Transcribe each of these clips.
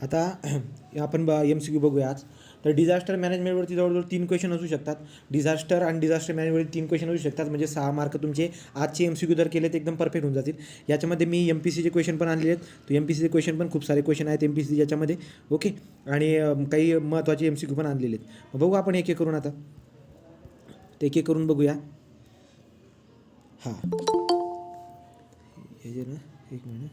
आता आपण MCQ बघूया आज. तर डिझास्टर मॅनेजमेंटवरती जवळजवळ 3 क्वेश्चन असू शकतात. डिझास्टर आणि डिझास्टर मॅनेजमेंटवरती 3 क्वेश्चन असू शकतात, म्हणजे 6 मार्क तुमचे आजचे MCQ जर केले तर एकदम परफेक्ट होऊन जातील. याच्यामध्ये मी MPCचे क्वेश्चन पण आणले आहेत. तर MPCचे क्वेश्चन पण खूप सारे क्वेश्चन आहेत MPC याच्यामध्ये. ओके. आणि काही महत्त्वाचे MCQ पण आणलेले आहेत. बघू आपण एक एक करून आता. ते एक एक करून बघूया. हां, हे जे ना, एक minute.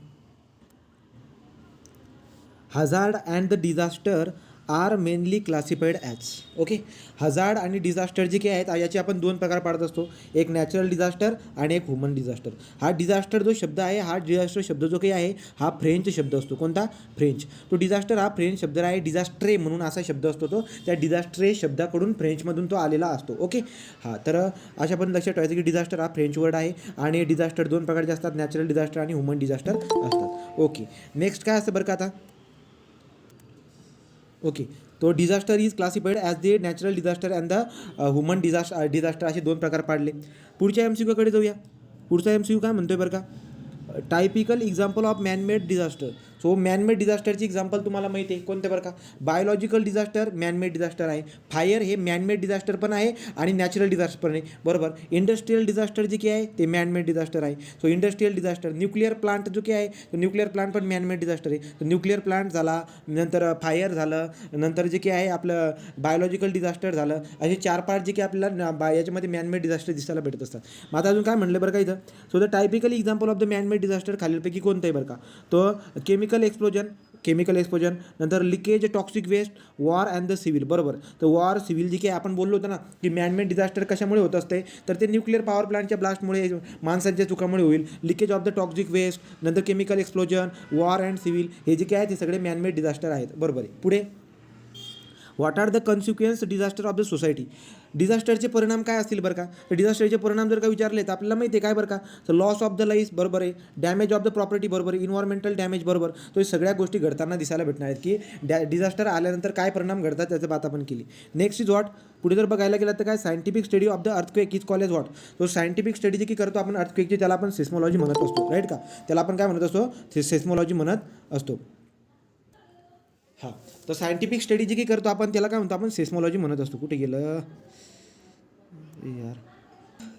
Hazard and the disaster are mainly classified as. Okay. Hazard आणि डिझास्टर जे काही आहेत याचे आपण 2 प्रकार पाडत असतो, एक नॅचरल डिझास्टर आणि एक ह्युमन डिझास्टर. हा डिझास्टर जो शब्द आहे, हा डिझास्टर शब्द जो काही आहे हा फ्रेंच शब्द असतो. कोणता? फ्रेंच. तो डिझास्टर हा फ्रेंच शब्द आहे. डिझास्ट्रे म्हणून असा शब्द असतो तो, त्या डिझास्ट्रे शब्दाकडून फ्रेंचमधून तो आलेला असतो. ओके. हां, तर अशा पण लक्षात ठेवायचं की डिझास्टर हा फ्रेंच वर्ड आहे आणि डिझास्टर 2 प्रकारचे असतात, नॅचरल डिझास्टर आणि ह्युमन डिझास्टर असतात. ओके. नेक्स्ट काय असतं बरं का आता. ओके. तो disaster is classified as the natural disaster and the human disaster असे 2 प्रकार पाडले. पुढच्या MCQकडे जाऊया. पुढचा MCQ काय म्हणतोय बरं का. Typical example of manmade disaster. So manmade डिझास्टरची एक्झाम्पल तुम्हाला माहिती आहे कोणते बरं का. बायोलॉजिकल डिझास्टर मॅनमेड डिझास्टर आहे. फायर हे मॅनमेड डिझास्टर पण आहे आणि नॅचरल डिझास्टर पण आहे. बरोबर. इंडस्ट्रियल डिझास्टर जे काही आहे ते मॅनमेड डिझास्टर आहे. So industrial disaster. Nuclear plant जो काही आहे तो न्यूक्लिअर प्लांट पण मॅनमेड डिझास्टर आहे. तर न्यूक्लिअर प्लांट झाला, नंतर फायर झालं, नंतर जे काही आहे आपलं बायोलॉजिकल डिझास्टर झालं, असे 4 पार्ट जे काही आपल्याला याच्यामध्ये मॅनमेड डिझास्टर दिसायला भेटत असतात. मग आता अजून काय म्हणलं बरं का इथं. So the typical example of the manmade disaster खालीलपैकी कोणतं आहे बरं का. तो केमिकल एक्सप्लोजन, नंतर leakage, toxic waste, war and the civil. बरोबर. तर वॉर, सिव्हिल जे काही आपण बोललो होतं ना की मॅनमेड डिझास्टर कशामुळे होत असते, तर ते न्यूक्लिअर पॉवर प्लांटच्या ब्लास्टमुळे, माणसांच्या चुकामुळे होईल. Leakage of the toxic waste, नंतर chemical explosion, war and civil, हे जे काय आहे ते सगळे मॅनमेड डिझास्टर आहेत. बरोबर आहे. पुढे what are the consequence disaster of the society. डिझास्टरचे परिणाम काय असतील बरं का. तर डिझास्टरचे परिणाम जर का विचारले तर आपल्याला माहिती आहे काय बरं का. तर लॉस ऑफ द लाईफ. बरोबर आहे. Damage of the property. बरोबर आहे. Environmental damage. बरोबर. तो सगळ्या गोष्टी घडताना दिसायला भेटणार आहेत की डिझास्टर आल्यानंतर काय परिणाम घडतात त्याचं बात आपण केली. Next is what. पुढे जर बघायला गेलं तर काय, scientific study of the earthquake is call as what. तो सायंटिफिक स्टडी जे की करतो आपण अर्थक्वेकची त्याला आपण सेस्मॉलॉजी म्हणत असतो. राईट का. त्याला आपण काय म्हणत असतो, सेस्मॉलॉजी म्हणत असतो. हां, तर सायंटिफिक स्टडी जे काही करतो आपण त्याला काय म्हणतो, आपण सेस्मॉलॉजी म्हणत असतो. कुठे गेलं यार.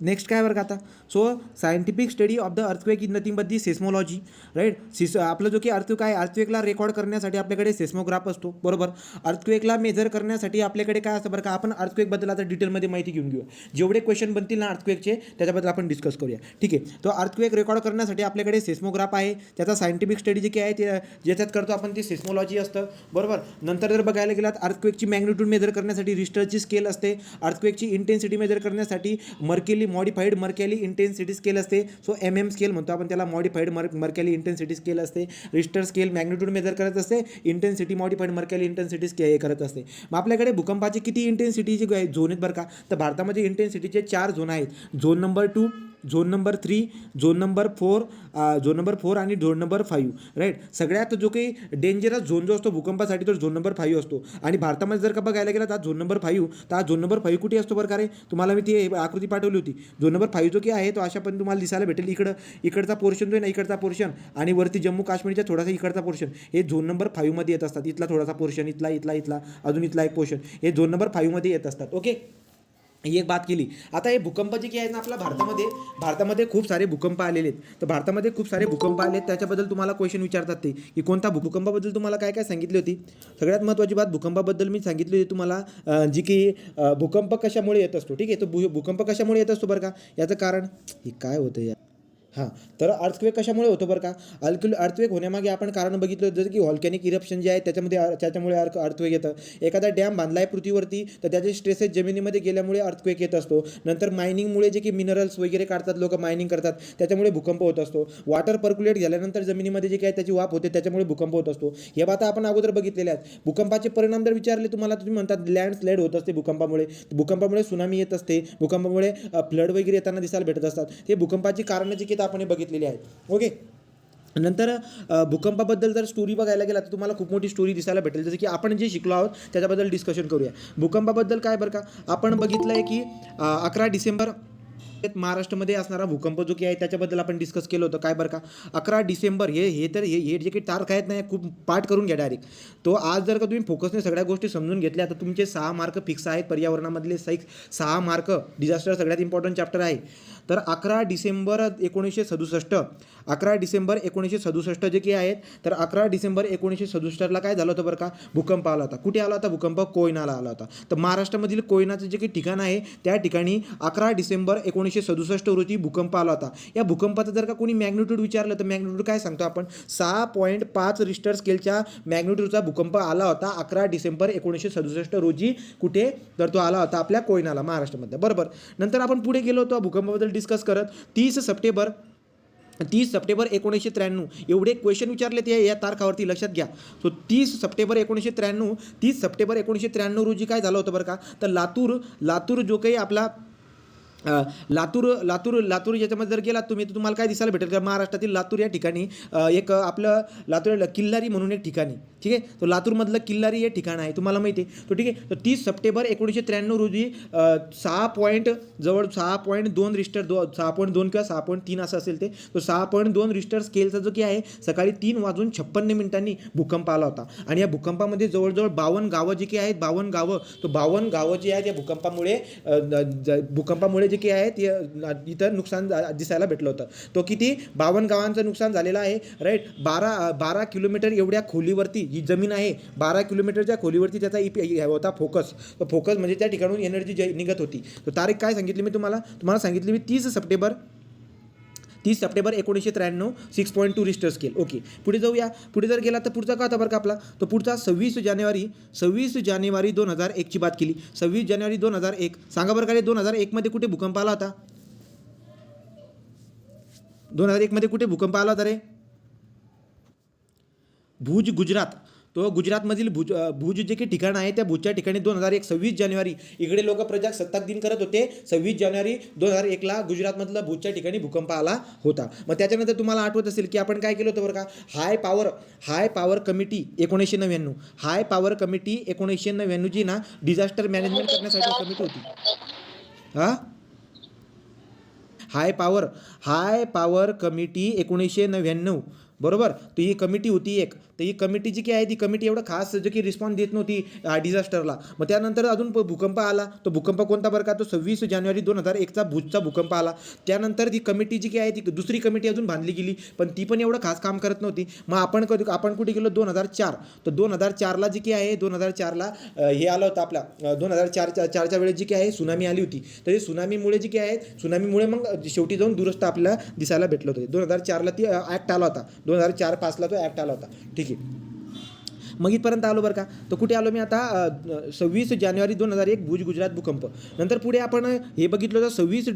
नेक्स्ट काय बरं का आता. So scientific study of the earthquake is nothing but the seismology. Right. आपलं जो की अर्थक्वेक आहे, अर्थक्वेकला रेकॉर्ड करण्यासाठी आपल्याकडे सेस्मोग्राफ असतो. बरोबर. अर्थक्वेकला मेजर करण्यासाठी आपल्याकडे काय असतं बरं का. आपण अर्थक्वेकबद्दल आता डिटेलमध्ये माहिती घेऊन घेऊ. जेवढे क्वेश्चन बनतील ना अर्थक्वेकचे त्याच्याबद्दल आपण डिस्कस करूया. ठीक आहे. तो अर्थक्वेक रेकॉर्ड करण्यासाठी आपल्याकडे सेस्मोग्राफ आहे. त्याचा सायंटिफिक स्टडी जे काय आहे ते ज्याच्यात करतो आपण ते सेस्मॉलॉजी असतं. बरोबर. नंतर जर बघायला गेलात अर्थक्वेकची मॅग्निट्यूड मेजर करण्यासाठी रिश्टरची स्केल असते. अर्थक्वेकची इंटेन्सिटी मेजर करण्यासाठी मॉडिफाईड मर्कॅली इंटेन्सिटी स्केल असते. सो MM स्केल म्हणतो आपण त्याला. मॉडिफाईड मर्कॅली इंटेन्सिटी स्केल असते. रिश्टर स्केल मॅग्निट्यूड मेजर करत असते. इंटेन्सिटी मॉडिफाईड मर्कॅली इंटेन्सिटी स्केल करत असते. मग आपल्याकडे भूकंपाची किती इंटेन्सिटीचे झोन आहेत बरं का. तर भारतामध्ये इंटेन्सिटीचे 4 झोन आहेत. Zone number 2, zone number 3, zone number 4, zone number 4 आणि झोन नंबर 5. राईट. सगळ्यात जो काही डेंजरस झोन जो असतो भूकंपासाठी तो झोन नंबर 5 असतो. आणि भारतामध्ये जर का बघायला गेला तर झोन नंबर 5, तर हा झोन नंबर 5 कुठे असतो बरं का रे. तुम्हाला मी ती आकृती पाठवली होती. झोन नंबर 5 जो की आहे तो अशा पण तुम्हाला दिसायला भेटेल. इकडचा पोर्शन जो आहे ना, इकडचा पोर्शन आणि वरती जम्मू काश्मीरच्या थोडासा इकडचा पोर्शन हे झोन नंबर 5 मध्ये येत असतात. इथला थोडासा पोर्शन, इथला अजून इथला एक पोर्शन हे झोन नंबर 5 मध्ये येत असतात. ओके. ही एक बात केली. आता हे भूकंप जे काही आहेत ना आपल्या भारतामध्ये खूप सारे भूकंप आलेले आहेत. तर भारतामध्ये खूप सारे भूकंप आले आहेत. त्याच्याबद्दल तुम्हाला क्वेश्चन विचारतात ते की कोणता भूकंपाबद्दल तुम्हाला काय काय सांगितली होती. सगळ्यात महत्त्वाची बात भूकंपाबद्दल मी सांगितली होती तुम्हाला जी की भूकंप कशामुळे येत असतो. ठीक आहे. तो भूकंप कशामुळे येत असतो बरं का. याचं कारण हे काय होतं यार. हां, तर अर्थक्वेक कशामुळे होतो बरं का. अर्थक्वेक होण्यामागे आपण कारण बघितलं जसं की व्हॉल्कॅनिक इरप्शन जे आहे त्याच्यामुळे अर्थक्वेक येतं. एखादा डॅम बांधला आहे पृथ्वीवरती तर त्याचे स्ट्रेसेस जमिनीमध्ये गेल्यामुळे अर्थक्वेक येत असतो. नंतर मायनिंगमुळे जे की मिनरल्स वगैरे काढतात लोक, मायनिंग करतात त्याच्यामुळे भूकंप होत असतो. वॉटर पर्क्युलेट झाल्यानंतर जमिनीमध्ये जे काय त्याची वाफ होते त्याच्यामुळे भूकंप होत असतो. हे बाता आपण अगोदर बघितलेल्या आहेत. भूकंपाचे परिणाम जर विचारले तुम्हाला, तुम्ही म्हणतात लँडस्लाईड होत असते भूकंपामुळे सुनामी येत असते, भूकंपामुळे फ्लड वगैरे येताना दिसायला भेटत असतात. हे भूकंपाची कारणं जी की आपण बघितलेली आहेत. ओके. नंतर भूकंपाबद्दल जर स्टोरी बघायला गेला तर तुम्हाला खूप मोठी स्टोरी दिसायला भेटेल. जसं की आपण जे शिकलो आहोत त्याच्याबद्दल डिस्कशन करूया. भूकंपाबद्दल काय बरं का आपण बघितलं आहे की 11 डिसेंबर महाराष्ट्रामध्ये असणारा भूकंप जो की आहे त्याच्याबद्दल आपण डिस्कस केलं होतं. काय बरं का, 11 डिसेंबर हे तर हे जे काही तारखा आहेत ना, खूप पाठ करून घ्या डायरेक्ट. तो आज जर का तुम्ही फोकसने सगळ्या गोष्टी समजून घेतल्या तर तुमचे 6 मार्क फिक्स आहेत. पर्यावरणामधले 6 मार्क. डिझास्टर सगळ्यात इम्पॉर्टंट चॅप्टर आहे. तर 11 डिसेंबर 1967, 11 डिसेंबर 1967 जे की आहेत, तर 11 डिसेंबर 1967ला काय झालं होतं बरं का, भूकंप आला होता. कुठे आला होता भूकंप? कोयनाला आला होता. तर महाराष्ट्रामधील कोयनाचं जे काही ठिकाण आहे त्या ठिकाणी 11 डिसेंबर 1967 रोजी भूकंप आला होता. या भूकंपाचं जर का कोणी मॅग्निट्यूड विचारलं तर मॅग्निट्यूड काय सांगतो आपण, 6.5 रिश्टर स्केलच्या मॅग्निट्यूडचा भूकंप आला होता 11 डिसेंबर 1967 रोजी. कुठे? तर तो आला होता आपल्या कोयनाला, महाराष्ट्रामध्ये. बरोबर. नंतर आपण पुढे गेलो होतो भूकंपाबद्दल डिस्कस करत. 30 सप्टेंबर 1993 एवढे क्वेश्चन विचारले ते या तारखावरती, लक्षात घ्या. सो 30 सप्टेंबर 1993 रोजी काय झालं होतं बरं का, तर लातूर जो काही आपला लातूर याच्यामध्ये जर गेलात तुम्ही तर तुम्हाला काय दिसायला भेटेल का, महाराष्ट्रातील लातूर या ठिकाणी एक आपलं लातूर किल्लारी म्हणून एक ठिकाणी, ठीक आहे. तो लातूरमधलं किल्लारी हे ठिकाण आहे, तुम्हाला माहिती आहे. तो ठीक आहे. तर 30 सप्टेंबर 1993 रोजी 6.2 रिश्टर 6.2 किंवा 6.3 असं असेल ते. तो 6.2 रिश्टर स्केलचा जो की आहे सकाळी 3:56 भूकंप आला होता. आणि या भूकंपामध्ये जवळजवळ 52 गावं जी की आहेत, 52 गावं, तो 52 गावं जी आहेत या भूकंपामुळे जे काही आहे ते इथं नुकसान दिसायला भेटलं होतं. तो किती? 52 गावांचं नुकसान झालेलं आहे. राईट. 12 किलोमीटर एवढ्या खोलीवरती जी जमीन आहे, 12 किलोमीटरच्या खोलीवरती त्याचा होता फोकस. तो फोकस म्हणजे त्या ठिकाणून एनर्जी निघत होती. तर तारीख काय सांगितली मी तुम्हाला सांगितली मी 30 सप्टेंबर 1993, 6.2 रिश्टर स्केल. ओके, पुढे जाऊया. पुढे जर गेला तर पुढचा का होता बरं का आपला, तो पुढचा 26 जानेवारी 2001 ची बात केली. 26 जानेवारी 2001. सांगा बरं का रे, 2001 मध्ये कुठे भूकंप आला होता? 2001 मध्ये कुठे भूकंप आला होता रे? भुज, गुजरात. तो गुजरातमधील भुज जे काही ठिकाण आहे त्या भुजच्या ठिकाणी 2001 26 जानेवारी इकडे लोक प्रजासत्ताक दिन करत होते. 26 जानेवारी 2001ला गुजरातमधला भुजच्या ठिकाणी भूकंप आला होता. मग त्याच्यानंतर तुम्हाला आठवत असेल की आपण काय केलं होतं बरं का, high power committee 1999, high power committee 1999 जी ना डिझास्टर मॅनेजमेंट करण्यासाठी कमिटी होती. हां, हाय पॉवर कमिटी 1999, बरोबर. तर ही कमिटी होती एक. तर ही कमिटी जी की आहे ती कमिटी एवढं खास जे की रिस्पॉन्स देत नव्हती डिझास्टरला. मग त्यानंतर अजून भूकंप आला. तो भूकंप कोणता बरं का, तो 26 जानेवारी 2001चा भुजचा भूकंप आला. त्यानंतर ती कमिटी जी की आहे ती दुसरी कमिटी अजून बांधली गेली, पण ती पण एवढं खास काम करत नव्हती. मग आपण कुठे गेलो, 2004. तर 2004ला जी की आहे 2004ला हे आलं होतं आपला 2004च्या वेळेस जी की आहे सुनामी आली होती. तर हे सुनामीमुळे जी की आहे, सुनामीमुळे मग शेवटी जाऊन दुरुस्त आपल्याला दिसायला भेटलं होतं. 2004ला ती ॲक्ट आला होता. 2004-5ला तो ॲक्ट आला होता. ठीक आहे. मग इथपर्यंत आलो बरं का. तर कुठे आलो मी आता, 26 जानेवारी 2001 भुज गुजरात भूकंप. नंतर पुढे आपण हे बघितलं होतं 26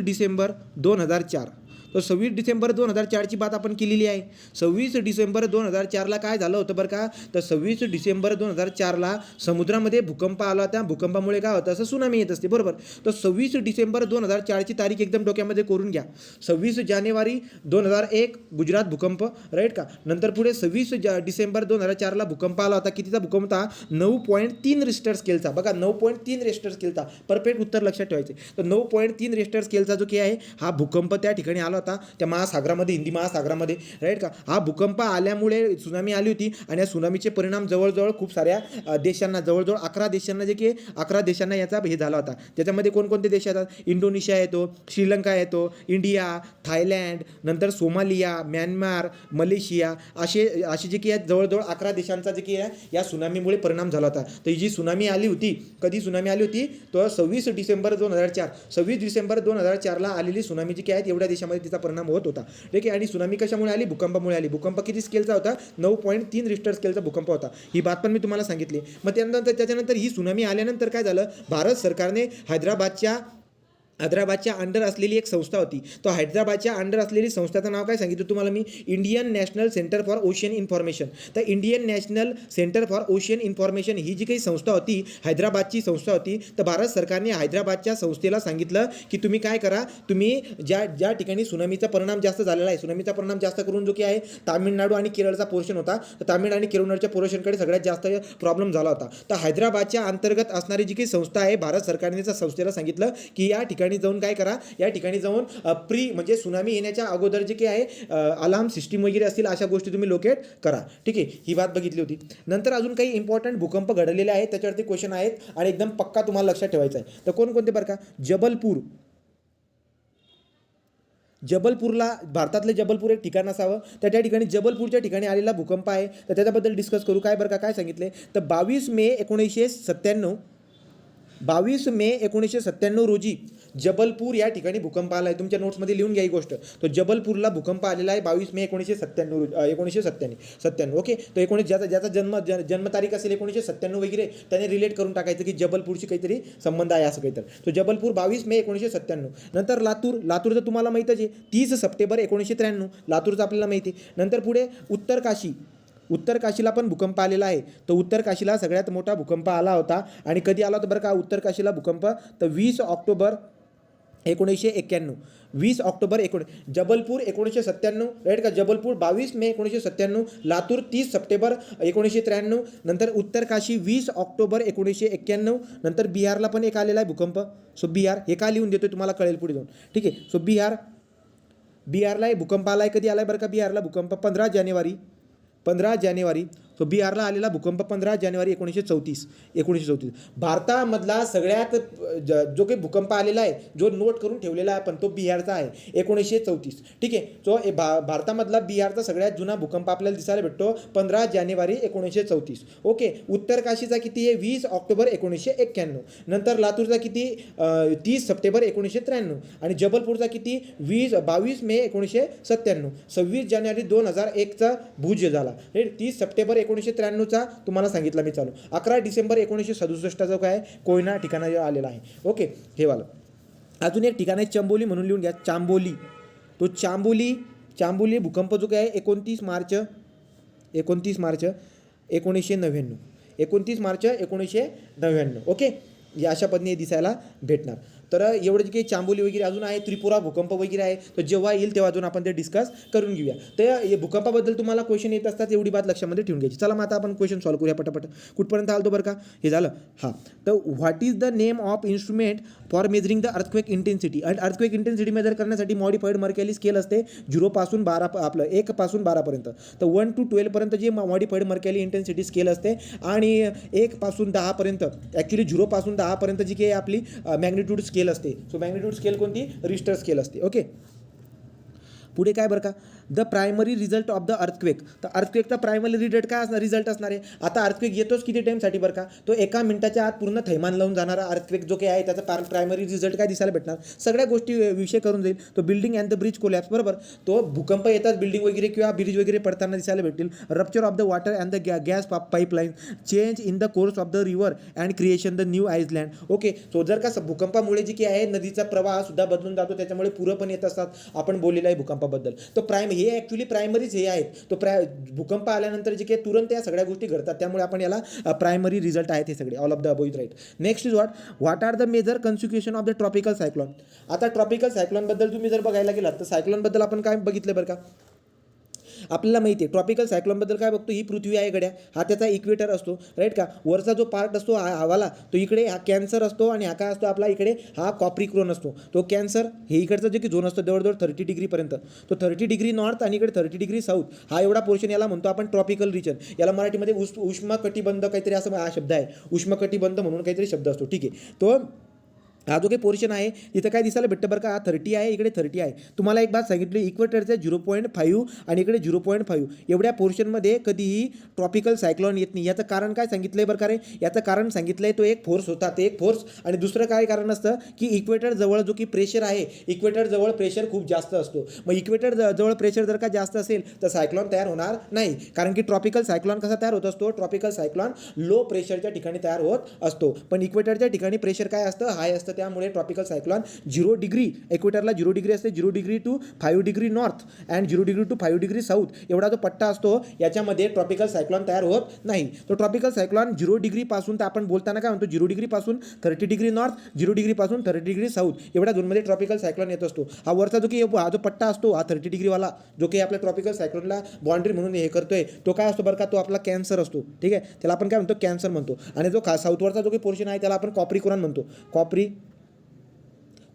डिसेंबर 2004. तर 26 डिसेंबर 2004ची बात आपण केलेली आहे. 26 डिसेंबर 2004ला काय झालं होतं बरं का, तर 26 डिसेंबर 2004ला समुद्रामध्ये भूकंप आला. त्या भूकंपामुळे काय होतं, असं सुनामी येत असते, बरोबर. तर 26 डिसेंबर 2004ची तारीख एकदम डोक्यामध्ये करून घ्या. 26 जानेवारी 2001 गुजरात भूकंप, राईट का. नंतर पुढे 26 डिसेंबर 2004ला भूकंप आला होता. कितीचा भूकंप होता? 9.3 रिश्टर स्केलचा. बघा, 9.3 रिश्टर स्केलचा. परफेक्ट उत्तर लक्षात ठेवायचे. तर 9.3 रिश्टर स्केलचा जो की आहे हा भूकंप त्या ठिकाणी आला होता, त्या महासागरामध्ये, हिंदी महासागरामध्ये, राईट का. हा भूकंप आल्यामुळे सुनामी आली होती. आणि या सुनामीचे परिणाम जवळजवळ खूप साऱ्या देशांना, जवळजवळ 11 देशांना जे की 11 देशांना याचा हे झाला होता. त्याच्यामध्ये कोणकोणते देश येतात? इंडोनेशिया येतो, श्रीलंका येतो, इंडिया, थायलँड, नंतर सोमालिया, म्यानमार, मलेशिया, असे जे की आहेत जवळजवळ 11 देशांचा जे की आहे या सुनामीमुळे परिणाम झाला होता. तर ही जी सुनामी आली होती, कधी सुनामी आली होती, तो 26 डिसेंबर 2004. 26 डिसेंबर 2004ला आलेली सुनामी जी की आहे एवढ्या देशामध्ये तिचा परिणाम होत होता. ठीक आहे. आणि सुनामी कशामुळे आली? भूकंपामुळे आली. भूकंप किती स्केलचा होता? 9.3 रिश्टर स्केलचा भूकंप होता. ही बात पण मी तुम्हाला सांगितली. मग त्याच्यानंतर ही सुनामी आल्यानंतर काय झालं, भारत सरकारने हैदराबादच्या अंडर असलेली एक संस्था होती. तो हैदराबादच्या अंडर असलेली संस्थेचं नाव काय सांगितलं तुम्हाला मी, Indian National Centre for Ocean Information. तर Indian National Centre for Ocean Information ही जी काही संस्था होती, हैदराबादची संस्था होती, तर भारत सरकारने हैदराबादच्या संस्थेला सांगितलं की तुम्ही काय करा, तुम्ही ज्या ठिकाणी सुनामीचा परिणाम जास्त झालेला आहे, सुनामीचा परिणाम जास्त करून जो की आहे तामिळनाडू आणि केरळचा पोर्शन होता, तर तामिळ आणि केरळच्या पोर्शनकडे सगळ्यात जास्त प्रॉब्लेम झाला होता. तर हैदराबादच्या अंतर्गत असणारी जी काही संस्था आहे, भारत सरकारने त्या संस्थेला सांगितलं की या ठिकाणी जाऊन काय करा, या ठिकाणी जाऊन म्हणजे सुनामी येण्याच्या अगोदर जे काही आहे अलार्म सिस्टीम वगैरे असतील अशा गोष्टी तुम्ही लोकेट करा. ठीक आहे, ही बात बघितली होती. नंतर अजून काही इम्पॉर्टंट भूकंप घडलेले आहेत, त्याच्यावरती क्वेश्चन आहेत आणि एकदम पक्का तुम्हाला लक्षात ठेवायचं आहे. तर कोणकोणते बरं का, जबलपूरला, भारतातले जबलपूर एक ठिकाण असावं, तर त्या ठिकाणी जबलपूरच्या ठिकाणी आलेला भूकंप आहे, तर त्याच्याबद्दल डिस्कस करू. काय बरं का, काय सांगितले, तर 22 मे 1997 रोजी जबलपूर या ठिकाणी भूकंप आला आहे. तुमच्या नोट्समध्ये लिहून घ्या ही गोष्ट. तो जबलपूरला भूकंप आलेला आहे 22 मे 1997. ओके, तो ज्याचा जन्मतारीख असेल 1997 वगैरे त्याने रिलेट करून टाकायचं की जबलपूरशी काहीतरी संबंध आहे असं काहीतरी. तो जबलपूर 22 मे 1997. नंतर लातूर तर तुम्हाला माहीतच आहे, 30 सप्टेंबर 1993 लातूरचं आपल्याला माहिती आहे. नंतर पुढे उत्तर काशीला पण भूकंप आलेला आहे. तो उत्तर काशीला सगळ्यात मोठा भूकंप आला होता आणि कधी आला होता बरं का उत्तर काशीला भूकंप, तर 20 ऑक्टोबर 1991. जबलपूर 1997, राईट का, जबलपूर 22 मे 1997, लातूर 30 सप्टेंबर 1993, नंतर उत्तर काशी 20 ऑक्टोबर 1991. नंतर बिहारला पण एक आलेला आहे भूकंप. सो बिहार हे का लिहून देतोय तुम्हाला कळेल पुढे जाऊन. ठीक आहे, सो बिहारला भूकंप आला आहे. कधी आला आहे बरं का बिहारला भूकंप, 15 जानेवारी. सो बिहारला आलेला भूकंप 15 जानेवारी 1934. भारतामधला सगळ्यात जो काही भूकंप आलेला आहे, जो नोट करून ठेवलेला आहे आपण, तो बिहारचा आहे 1934. ठीक आहे, सो भारतामधला बिहारचा सगळ्यात जुना भूकंप आपल्याला दिसायला भेटतो 15 जानेवारी 1934. ओके, उत्तर काशीचा किती आहे, 20 ऑक्टोबर 1991. नंतर लातूरचा किती, 30 सप्टेंबर 1993. आणि जबलपूरचा किती, 22 मे 1997. 26 जानेवारी 2001चा भूज झाला. 30 सप्टेंबर 1993चा तुम्हाला सांगितलं मी चालू. 11 डिसेंबर 1967चा काय कोयना ठिकाणा आलेला आहे. ओके, हे वाला. अजून एक ठिकाण आहे चंबोली म्हणून लिहून घ्या, चांबोली. तो चांबोली भूकंप जो काय आहे 29 मार्च 1999. 29 मार्च 1999. ओके, या अशा पद्धतीने दिसायला भेटणार. तर एवढं जे काही चांबोली वगैरे अजून आहे, त्रिपुरा भूकंप वगैरे आहे, तर जेव्हा येईल तेव्हा अजून आपण ते डिस्कस करून घेऊया. तर भूकंपाबद्दल तुम्हाला क्वेश्चन येत असतात, एवढी बात लक्षामध्ये ठेवून घ्यायची. चला मग आता आपण क्वेश्चन सॉल्व्ह करूया पटापट. कुठपर्यंत आलो बरं का, हे झालं. हां, तर what is the name of instrument for measuring the earthquake intensity. आणि अर्थक्वेक इंटेन्सिटी मेजर करण्यासाठी मॉडिफाईड मर्कॅली स्केल असते 0 पासून 1 पासून 12 पर्यंत. तर 1 to 12 पर्यंत जी मॉडिफाईड मर्कॅली इंटेन्सिटी स्केल असते, आणि 1 पासून 10 पर्यंत, ॲक्च्युली 0 पासून 10 पर्यंत जी काही आपली मॅग्निट्यूड स्केल असते. सो मॅग्निट्यूड स्केल कोणती, रिश्टर स्केल असते. ओके, पुढे काय बरं का, the primary result of the earthquake. तर अर्थक्वेकचा प्रायमरी रिझल्ट असणार आहे. आता अर्थक्वेक येतोच किती टाईमसाठी बरं का, तो 1 मिनिटाच्या आत पूर्ण थैमान लावून जाणारा अर्थक्वेक जो काही आहे, त्याचा प्रायमरी रिझल्ट काय दिसायला भेटणार, सगळ्या गोष्टी विषय करून जाईल. तो building and the bridge collapse, बरोबर. तो भूकंप येतात बिल्डिंग वगैरे किंवा ब्रिज वगैरे पडताना दिसायला भेटतील. Rupture of the water and the gas pipeline, change in the course of the river and creation the new Iceland. Okay, so जर का भूकंपामुळे जी काही आहे नदीचा प्रवाह सुद्धा बदलून जातो, त्याच्यामुळे पुरं पण येत असतात. आपण बोललेलं आहे भूकंपाबद्दल. तो हे ॲक्च्युली प्रायमरीज हे आहेत. तो भूकंप आल्यानंतर जे काही तुरंत या सगळ्या गोष्टी घडतात, त्यामुळे आपण याला प्रायमरी रिझल्ट आहेत हे सगळे. All of the above is right. Next is what are the major consequence of the tropical cyclone. आता ट्रॉपिकल सायक्लॉनबद्दल तुम्ही जर बघायला गेलात, तर सायक्लॉनबद्दल आपण काय बघितलं बरं का, आपल्याला माहिती आहे ट्रॉपिकल सायक्लॉनबद्दल काय बघतो, ही पृथ्वी आहे गड्या, हा त्याचा इक्वेटर असतो, राईट का. वरचा जो पार्ट असतो हवाला, तो इकडे हा कॅन्सर असतो, आणि हा काय असतो आपला इकडे हा कॉप्रिक्रॉन असतो. तो कॅन्सर हे इकडचा जे की झोन असतो जवळजवळ 30 डिग्रीपर्यंत, तो 30 डिग्री नॉर्थ आणि इकडे 30 डिग्री साऊथ, हा एवढा पोर्शन याला म्हणतो आपण ट्रॉपिकल रिजन. याला मराठीमध्ये उष्णकटिबंध काहीतरी असं हा शब्द आहे, उष्णकटिबंध म्हणून काहीतरी शब्द असतो. ठीक आहे, तो हा जो काही पोर्शन आहे तिथं काय दिसायला भेटतं बरं का, हा 30 आहे, इकडे 30 आहे. तुम्हाला एक बात सांगितली, इक्वेटरचं 0.5 आणि इकडे 0.5 एवढ्या पोर्शनमध्ये कधीही ट्रॉपिकल सायक्लॉन येत नाही. याचं कारण काय सांगितलं आहे बरं का रे, याचं कारण सांगितलं आहे तो एक फोर्स होता, ते एक फोर्स. आणि दुसरं काय कारण असतं की इक्वेटर जवळ जो की प्रेशर आहे, इक्वेटर जवळ प्रेशर खूप जास्त असतो. मग इक्वेटर जवळ प्रेशर जर का जास्त असेल तर सायक्लॉन तयार होणार नाही. कारण की ट्रॉपिकल सायक्लॉन कसा तयार होत असतो, ट्रॉपिकल सायक्लॉन लो प्रेशरच्या ठिकाणी तयार होत असतो. पण इक्वेटरच्या ठिकाणी प्रेशर काय असतं, हाय असतं, असतं, त्यामुळे ट्रॉपिकल सायक्लॉन 0 डिग्री इक्वेटरला 0 डिग्री असते, 0 degree to 5 degree north and 0 degree to 5 degree south एवढा जो पट्टा असतो याच्यामध्ये ट्रॉपिकल सायक्लॉन तयार होत नाही. तो ट्रॉपिकल सायक्लॉन 0 डिग्रीपासून, तर आपण बोलताना काय म्हणतो 0 डिग्रीपासून 30 डिग्री नॉर्थ, 0 डिग्रीपासून 30 डिग्री साऊथ एवढ्या झोनमध्ये ट्रॉपिकल सायक्लॉन येत असतो. हा वरचा जो की हा जो पट्टा असतो हा 30 डिग्रीवाला जो की आपल्या ट्रॉपिकल सायक्लॉनला बाउंड्री म्हणून हे करतोय तो काय असतो बरं का, तो आपला कॅन्सर असतो. ठीक आहे, त्याला आपण काय म्हणतो कॅन्सर म्हणतो. आणि जो साऊथवरचा जो काही पोर्शन आहे त्याला आपण कॉप्रिकॉर्न म्हणतो,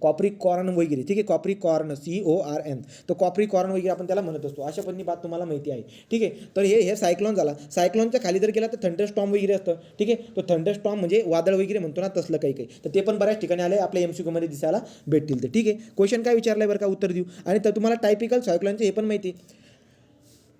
कॉप्रिकॉर्न वगैरे. ठीक आहे, कॉप्रिकॉर्न CORN, तो कॉप्रिकॉर्न वगैरे आपण त्याला म्हणत असतो. अशा पद्धतीने बात तुम्हाला माहिती आहे. ठीक आहे, तर हे सायक्लॉन झाला. सायक्लॉनच्या खाली जर गेला तर थंडरस्टॉर्म वगैरे असतं. ठीक आहे, तो थंडरस्टॉर्म म्हणजे वादळ वगैरे म्हणतो ना, तसलं काही तर ते पण बऱ्याच ठिकाणी आले आपल्या MCQ मध्ये दिसायला भेटतील. तर ठीक आहे, क्वेश्चन काय विचारलाय बरं का, उत्तर देऊ. आणि तर तुम्हाला टायपिकल सायक्लॉनचे हे पण माहिती आहे.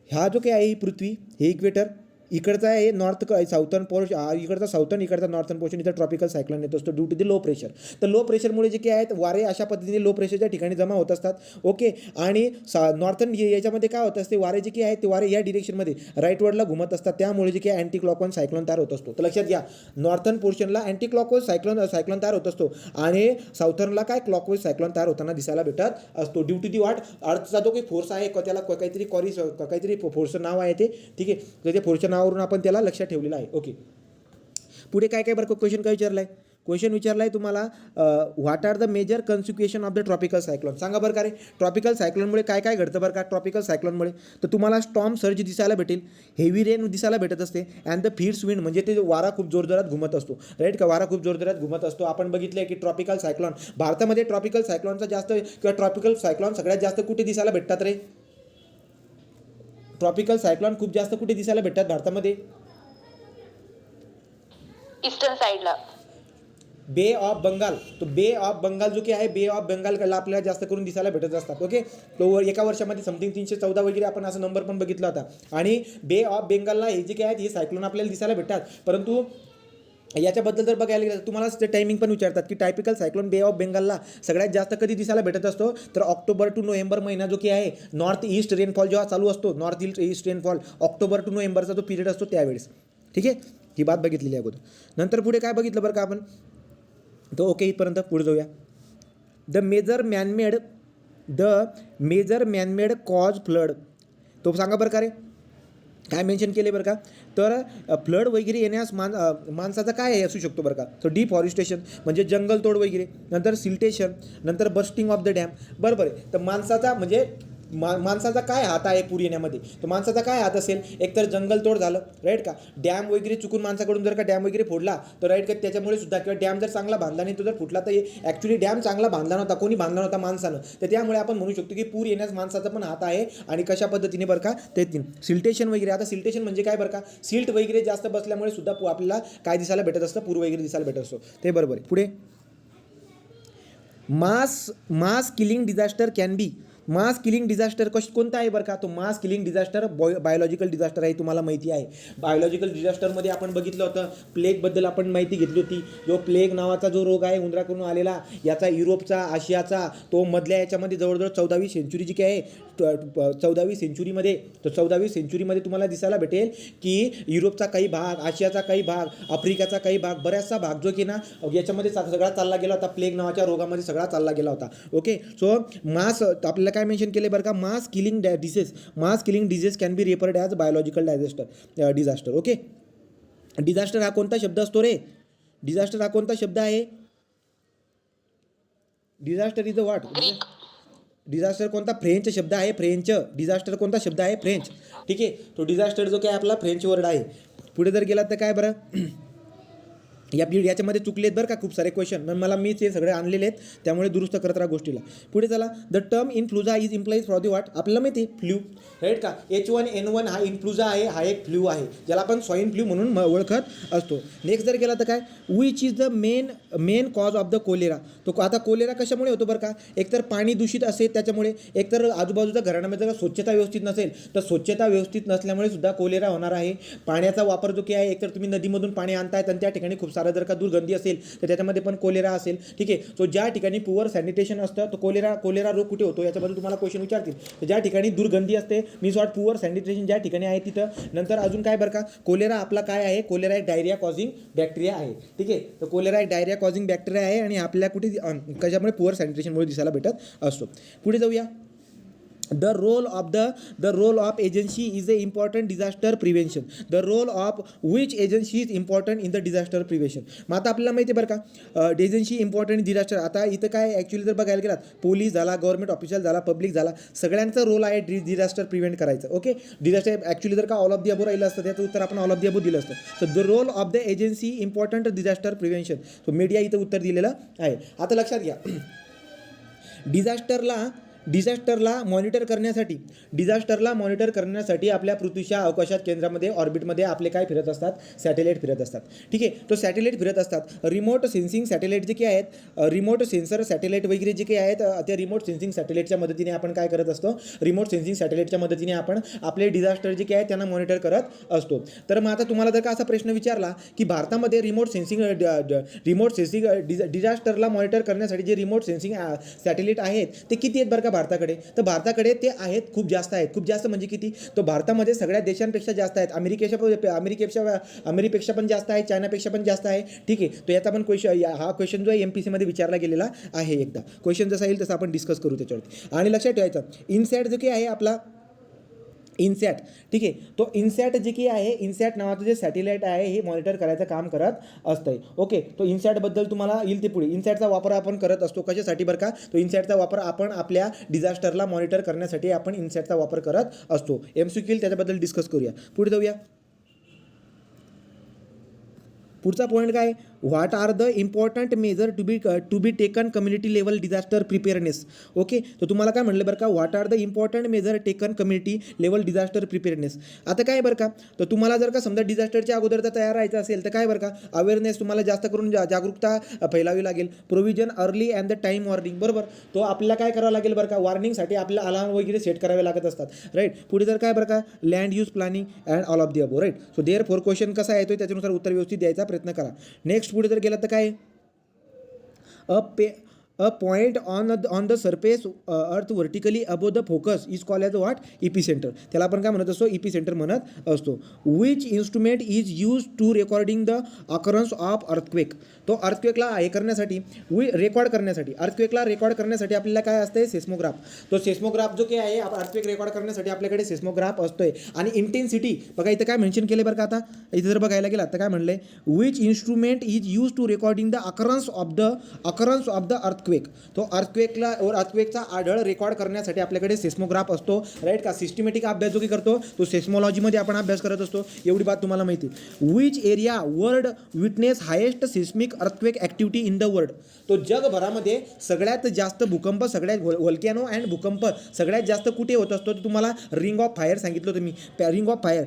हा जो काही आहे ही पृथ्वी, हे इक्वेटर, इकडचा आहे नॉर्थ साऊथर्न पोर्शन, इकडचा साऊथर्न, इकडचा नॉर्थर्न पोर्शन, इथं ट्रॉपिकल सायक्लॉन येत असतो due to the low pressure. तर लो प्रेशरमुळे जे काही आहेत वारे अशा पद्धतीने लो प्रेशरच्या ठिकाणी जमा होत असतात. ओके, आणि नॉर्थर्न याच्यामध्ये काय होत असते, वारे जे काही आहेत ते वारे या डिरेक्शनमध्ये राईटवर्डला घुमत असतात, त्यामुळे जे काही अँटी क्लॉकवाईज सायक्लॉन तयार होत असतो. तर लक्षात घ्या, नॉर्थर्न पोर्शनला अँटी क्लॉकवाईज सायक्लॉन तयार होत असतो आणि साऊथर्नला काय क्लॉकवाईज सायक्लॉन तयार होताना दिसायला भेटत असतो ड्यू टू दी वाट अर्थचा जो काही फोर्स आहे त्याला काहीतरी फोर्सचं नाव आहे ते. ठीक आहे, तर त्या फोर्सच्या नावावरून आपण त्याला लक्षात ठेवलेलं आहे. ओके, पुढे काय बरं क्वेश्चन काय विचारलाय, क्वेश्चन विचारलाय तुम्हाला what are the major consequence of the tropical cyclone. सांगा बरं का रे, ट्रॉपिकल सायक्लॉनमुळे काय काय घडतं बरं का. ट्रॉपिकल सायक्लॉनमुळे तर तुम्हाला स्टॉर्म सर्ज दिसायला भेटेल, हेवी रेन दिसायला भेटत असते, अँड द फिड्स विंड म्हणजे ते वारा खूप जोरजोरात घुमत असतो. राईट का, वारा खूप जोरजोरात घुमत असतो. आपण बघितलं की ट्रॉपिकल सायक्लॉन भारतामध्ये ट्रॉपिकल सायक्लॉनचा जास्त किंवा ट्रॉपिकल सायक्लॉन सगळ्यात जास्त कुठे दिसायला भेटतात रे. ट्रॉपिकल सायक्लॉन खूप जास्त कुठे दिसायला भेटतात भारतामध्ये, ईस्टर्न साईडला, बे ऑफ बंगाल. तो बे ऑफ बंगाल जो की आहे, बे ऑफ बंगालला आपल्याला जास्त करून दिसायला भेटत असतात. ओके, तो एका वर्षामध्ये समथिंग 314 वगैरे आपण असं नंबर पण बघितला होता. आणि बे ऑफ बेंगालला हे जे काही आहेत हे सायक्लोन आपल्याला दिसायला भेटतात. परंतु याच्याबद्दल जर बघायला गेलं तुम्हाला ते टायमिंग पण विचारतात की टायपिकल सायक्लोन बे ऑफ बेंगालला सगळ्यात जास्त कधी दिसायला भेटत असतो, तर ऑक्टोबर टू नोव्हेंबर महिना जो की आहे, नॉर्थ ईस्ट रेनफॉल जेव्हा चालू असतो, north east rainfall October to नोव्हेंबरचा जो पिरियड असतो त्यावेळेस. ठीक आहे, ही बात बघितलेली आहे अगोदर. नंतर पुढे काय बघितलं बरं का आपण, तो ओके इथपर्यंत पुढे जाऊया. The major manmade cause flood, तो सांगा बरं का रे, काय मेन्शन केले बरं का. तर फ्लड वगैरे येण्यास माणसाचा काय असू शकतो बरं का. तर डिफॉरेस्टेशन म्हणजे जंगलतोड वगैरे, नंतर सिल्टेशन, नंतर बर्स्टिंग ऑफ द डॅम. बरोबर आहे, तर माणसाचा म्हणजे माणसाचा काय हात आहे पूर येण्यामध्ये, तर माणसाचा काय हात असेल, एकतर जंगलतोड झालं, राईट का, डॅम वगैरे चुकून माणसाकडून जर का डॅम वगैरे फोडला तर राईट का त्याच्यामुळे सुद्धा, किंवा डॅम जर चांगला बांधला नाही तो जर फुटला, तर ॲक्च्युली डॅम चांगला बांधला नव्हता, कोणी बांधला नव्हता, माणसानं, तर त्यामुळे आपण म्हणू शकतो की पूर येण्यास माणसाचा पण हात आहे. आणि कशा पद्धतीने बरं का, ते सिल्टेशन वगैरे. आता सिल्टेशन म्हणजे काय बरं का, सिल्ट वगैरे जास्त बसल्यामुळे सुद्धा आपल्याला काय दिसायला भेटत असतं, पूर वगैरे दिसायला भेटत असतो, ते बरोबर आहे. पुढे mass killing disaster can be. Mass killing disaster कोणता आहे बरं का, तो mass killing disaster biological disaster आहे, तुम्हाला माहिती आहे. बायोलॉजिकल डिझास्टरमध्ये आपण बघितलं होतं, प्लेगबद्दल आपण माहिती घेतली होती. जो प्लेग नावाचा जो रोग आहे उंदराकडून आलेला, याचा युरोपचा, आशियाचा, तो मधल्या याच्यामध्ये जवळजवळ 14वी सेंचुरी जी काय आहे, 14वी सेंचुरीमध्ये, तर 14वी सेंचुरीमध्ये तुम्हाला दिसायला भेटेल की युरोपचा काही भाग, आशियाचा काही भाग, आफ्रिकाचा काही भाग, बऱ्याचसा भाग जो की ना याच्यामध्ये सगळा चालला गेला होता, प्लेग नावाच्या रोगामध्ये सगळा चालला गेला होता. ओके, सो मास आपल्याला काय मेन्शन केले बरं का, mass killing disease can be referred as biological disaster. Okay, disaster हा कोणता शब्द असतो रे, डिझास्टर हा कोणता शब्द आहे, disaster is a what, disaster कोणता, फ्रेंच शब्द आहे, फ्रेंच. डिझास्टर कोणता शब्द आहे, फ्रेंच. ठीक आहे, तो डिझास्टर जो काय आपला फ्रेंच वर्ड आहे. पुढे जर गेलात तर काय बरं, याच्यामध्ये चुकलेत बरं का खूप सारे क्वेश्चन, पण मी ते सगळे आणलेले आहेत, त्यामुळे दुरुस्त करत राहा गोष्टीला. पुढे चला, the term influenza is implies for the what, आपल्याला माहिती आहे फ्ल्यू, राईट का. H1N1 हा इन्फ्लुजा आहे, हा एक फ्ल्यू आहे, ज्याला आपण स्वाईन फ्ल्यू म्हणून ओळखत असतो. नेक्स्ट जर गेला तर काय, which is the main cause of the cholera. तो आता कोलेरा कशामुळे होतो बरं का, एकतर पाणी दूषित असेल त्याच्यामुळे, एकतर आजूबाजूच्या घराण्यामध्ये जर स्वच्छता व्यवस्थित नसेल, तर स्वच्छता व्यवस्थित नसल्यामुळे सुद्धा कोलेरा होणार आहे. पाण्याचा वापर जो की आहे, एकतर तुम्ही नदीमधून पाणी आणतायत आणि त्या ठिकाणी खूप सारं जर का दुर्गंधी असेल तर त्याच्यामध्ये पण कोलेरा असेल. ठीक आहे. सो ज्या ठिकाणी पुअर सॅनिटेशन असतं तर कोलेरा रोग कुठे होतो याच्याबद्दल तुम्हाला क्वेश्चन विचारतील. तर ज्या ठिकाणी दुर्गंधी असते मीन्स वॉट पुअर सॅनिटेशन ज्या ठिकाणी आहे तिथं. नंतर अजून काय बरं का, कोलेरा आपला काय आहे, कोलेरा एक डायरिया कॉझिंग बॅक्टेरिया आहे. ठीक आहे. तर कोलेरा एक डायरिया कॉझिंग बॅक्टेरिया आहे आणि आपल्या कुठे कशामुळे पुअर सॅनिटेशनमुळे दिसायला भेटत असतो. पुढे जाऊया. The role of agency is a important disaster prevention. The role of which agency is important in the disaster prevention. मग आता आपल्याला माहिती आहे बरं का, एजन्सी इम्पॉर्टंट डिझास्टर. आता इथं काय ॲक्च्युली जर बघायला गेलात, पोलीस झाला, गव्हर्नमेंट ऑफिशियल झाला, पब्लिक झाला, सगळ्यांचा रोल आहे डिझास्टर प्रिव्हेंट करायचं. ओके. डिझास्टर ॲक्च्युली जर का ऑल ऑफ दी अबो राहिलं असतं त्याचं उत्तर आपण ऑल ऑफ दी अबो दिलं असतं. So the role of the agency important disaster prevention. So media इथं उत्तर दिलेलं आहे. आता लक्षात घ्या, डिझास्टरला मॉनिटर करण्यासाठी आपल्या पृथ्वीच्या अवकाशात केंद्रामध्ये ऑर्बिटमध्ये आपले काय फिरत असतात, सॅटेलाइट फिरत असतात. ठीक आहे. तो सॅटेलाइट फिरत असतात. रिमोट सेन्सिंग सॅटेलाइट जे काही आहेत, रिमोट सेन्सर सॅटेलाइट वगैरे जे काही आहेत, त्या रिमोट सेन्सिंग सॅटेलाइटच्या मदतीने आपण काय करत असतो, रिमोट सेन्सिंग सॅटेलाइटच्या मदतीने आपण आपले डिझास्टर जे काही आहेत त्यांना मॉनिटर करत असतो. तर मग आता तुम्हाला जर का असा प्रश्न विचारला की भारतामध्ये रिमोट सेन्सिंग डिझास्टरला मॉनिटर करण्यासाठी जे रिमोट सेन्सिंग सॅटेलाइट आहेत ते किती आहेत बरं का भारताकडे, तर भारताकडे ते आहेत, खूप जास्त आहेत. खूप जास्त म्हणजे किती, तर भारतामध्ये सगळ्या देशांपेक्षा जास्त आहेत. अमेरिकेपेक्षा पण जास्त आहे, चायनापेक्षा पण जास्त आहे. ठीक आहे. तो याचा पण हा क्वेश्चन जो आहे MPC मध्ये विचारला गेलेला आहे. एकदा क्वेश्चन जसा येईल तसं आपण डिस्कस करू त्याच्यावरती. आणि लक्षात ठेवायचं, इनसॅट जो काही आहे आपला इनसॅट, ठीक आहे, तो इनसॅट जे की आहे, इनसॅट नावाचं जे सॅटेलाइट आहे हे मॉनिटर करायचं काम करत असतंय. ओके. तो इनसॅटबद्दल तुम्हाला येईल ते पुढे. इनसॅटचा वापर आपण करत असतो कशासाठी बरं का, तो इनसॅटचा वापर आपण आपल्या डिझास्टरला मॉनिटर करण्यासाठी आपण इनसॅटचा वापर करत असतो. MCQ त्याच्याबद्दल डिस्कस करूया. पुढे जाऊया. पुढचा पॉईंट काय, what are the important measure to be taken community level disaster preparedness. Okay. तर तुम्हाला काय म्हणलं बरं का, what are the important measure taken community level disaster preparedness. आता काय बरं का, तर तुम्हाला जर का समजा डिझास्टरच्या अगोदर तर तयार राहायचं असेल तर काय बरं का, अवेअरनेस तुम्हाला जास्त करून जागरूकता फैलावी लागेल. Provision early and the time warning. बरोबर. तो आपल्याला काय करावं लागेल बरं का, वॉर्निंगसाठी आपल्याला अलार्म वगैरे सेट करावे लागत असतात. राईट. पुढे जर काय बरं का, land use planning and all of the above. Right. So there four question कसा येतोय त्याच्यानुसार उत्तर व्यवस्थित द्यायचा प्रयत्न करा. नेक्स्ट पुढे जर गेला तर काय, a point on the surface earth vertically above the focus is called as what, epicenter. त्याला आपण काय म्हणत असतो, epicenter म्हणत असतो. which instrument is used to recording the occurrence of earthquake. तो अर्थक्वेकला हे करण्यासाठी, अर्थक्वेकला रेकॉर्ड करण्यासाठी आपल्याला काय असते, सेस्मोग्राफ. तो सेस्मोग्राफ जो काय आहे, अर्थक्वेक रेकॉर्ड करण्यासाठी आपल्याकडे सेस्मोग्राफ असतोय. आणि इंटेन्सिटी बघा इथं काय मेन्शन केले बरं का, आता इथं जर बघायला गेला तर काय म्हणलंय, which instrument is use to recording the occurrence of the earthquake. तो अर्थक्वेकचा आढळ रेकॉर्ड करण्यासाठी आपल्याकडे सेस्मोग्राफ असतो. राईट का. सिस्टमॅटिक अभ्यास जो की करतो तो सेस्मॉलॉजीमध्ये आपण अभ्यास करत असतो. एवढी बात तुम्हाला माहिती. Which area world witness highest seismic earthquake activity in the world. तो जगभरामध्ये सगळ्यात जास्त भूकंप, सगळ्यात व्होल्कॅनो अँड भूकंप सगळ्यात जास्त कुठे होत असतो, तर तुम्हाला रिंग ऑफ फायर सांगितलं तुम्ही. Ring of fire,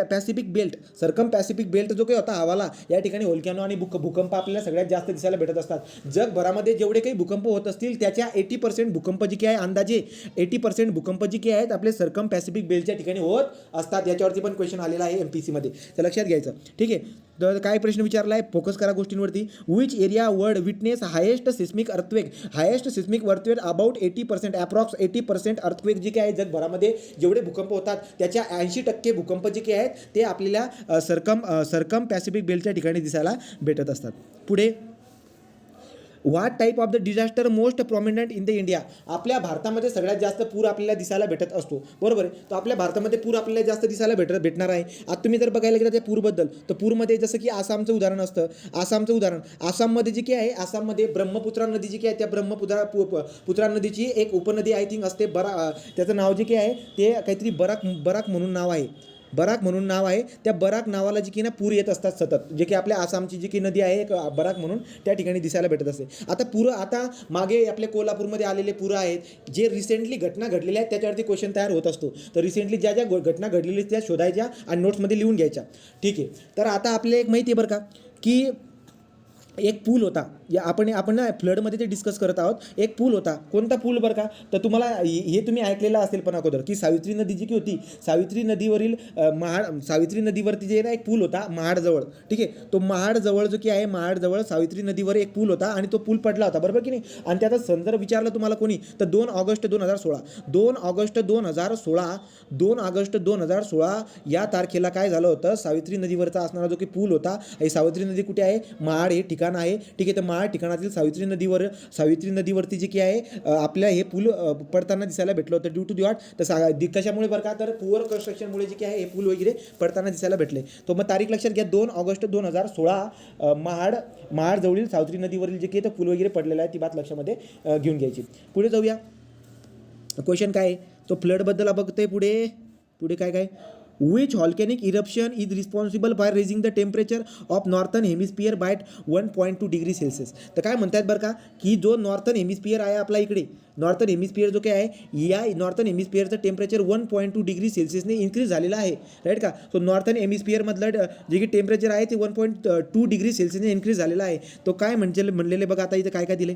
Pacific belt जो काही होता हवाला, या ठिकाणी व्होल्कॅनो आणि भूकंप आपल्याला सगळ्यात जास्त दिसायला भेटत असतात. जगभरामध्ये जेवढे काही भूकंप होत असतील त्याच्या 80% भूकंप जी काय आहे, अंदाजे 80% भूकंप जी काय आहेत आपले सर्कम पॅसिफिक बेल्टच्या ठिकाणी होत असतात. याच्यावरती पण क्वेश्चन आलेला आहे MPC मध्ये, तर लक्षात घ्यायचं. ठीक आहे. तर काय प्रश्न विचारला आहे, फोकस करा गोष्टींवरती. Which area world witness highest seismic earthquake about 80%, approx 80% earthquake जे काय आहे जगभरामध्ये जेवढे भूकंप होतात त्याच्या 80% भूकंप जे काय आहेत ते आपल्याला सर्कम पॅसिफिक बेल्टच्या ठिकाणी दिसायला भेटत असतात. पुढे, what type of the disaster most prominent in the India. आपल्या भारतामध्ये सगळ्यात जास्त पूर आपल्याला दिसायला भेटत असतो. बरोबर आहे. तर आपल्या भारतामध्ये पूर आपल्याला जास्त दिसायला भेटणार आहे. आता तुम्ही जर बघायला गेलं त्या पूरबद्दल, तर पूरमध्ये जसं की आसामचं उदाहरण असतं. आसाममध्ये जी काय आहे, आसाममध्ये ब्रह्मपुत्रा नदी जी काय आहे, त्या ब्रह्मपुत्रा नदीची एक उपनदी आय थिंक असते, त्याचं नाव जे काय आहे ते काहीतरी बराक म्हणून नाव आहे. त्या बराक नावाला जी की ना पूर येत असतात सतत, जे की आपल्या आसामची जी की नदी आहे एक बराक म्हणून त्या ठिकाणी दिसायला भेटत असते. आता मागे आपल्या कोल्हापूरमध्ये आलेले पुरं आहेत, जे रिसेंटली घटना घडलेल्या आहेत त्याच्यावरती क्वेश्चन तयार होत असतो. तर रिसेंटली ज्या घटना घडलेल्या त्या शोधायच्या आणि नोट्समध्ये लिहून घ्यायच्या. ठीक आहे. तर आता आपल्याला एक माहिती आहे बरं का, की एक पूल होता आपण ना फ्लडमध्ये ते डिस्कस करत आहोत. एक पूल होता, कोणता पूल बरं का, तर तुम्हाला हे तुम्ही ऐकलेलं असेल पण अगोदर की सावित्री नदी जी की होती, सावित्री नदीवरील सावित्री नदीवरती जे ना एक पूल होता महाडजवळ. ठीक आहे, तो महाडजवळ जो की आहे, महाडजवळ सावित्री नदीवर एक पूल होता आणि तो पूल पडला होता, बरोबर की नाही. आणि त्याचा संदर्भ विचारला तुम्हाला कोणी, तर 2 ऑगस्ट 2016 2 ऑगस्ट 2016 या तारखेला काय झालं होतं, सावित्री नदीवरचा असणारा जो की पूल होता, ही सावित्री नदी कुठे आहे, महाड हे ठिकाण आहे. ठीक आहे, तर महाड ठिकाणातील सावित्री नदीवरती जे की आहे आपल्या हे पूल पडताना दिसायला भेटलं होतं ड्यू टू दी वॉट, तर कशामुळे बरं का, तर पुअर कन्स्ट्रक्शनमुळे जे की आहे हे पूल वगैरे पडताना दिसायला भेटले. तो मग तारीख लक्षात घ्या, 2 ऑगस्ट 2016 महाड जवळील सावित्री नदीवरील जे की आहे पूल वगैरे पडलेला आहे, ती बात लक्षामध्ये घेऊन घ्यायची. पुढे जाऊया. क्वेश्चन काय आहे, तो फ्लडबद्दल बघतोय. पुढे काय which volcanic eruption is responsible for raising the temperature of northern hemisphere by 1.2 degree Celsius. तर काय म्हणतात बरं का, की जो नॉर्थन हेमिस्फियर आहे आपला इकडे, नॉर्थन हेमिस्फियर जो काय आहे, या नॉर्थन हेमिस्फियरचं टेम्परेचर 1.2 डिग्री सेल्सिअसने इन्क्रीज झालेलं आहे, राईट का. सो नॉर्थन हेमिस्फियरमधलं जे की टेम्परेचर आहे ते 1.2 डिग्री सेल्सिअसने इन्क्रीज झालेलं आहे. तो काय म्हणलेले बघा, आता इथं काय दिले,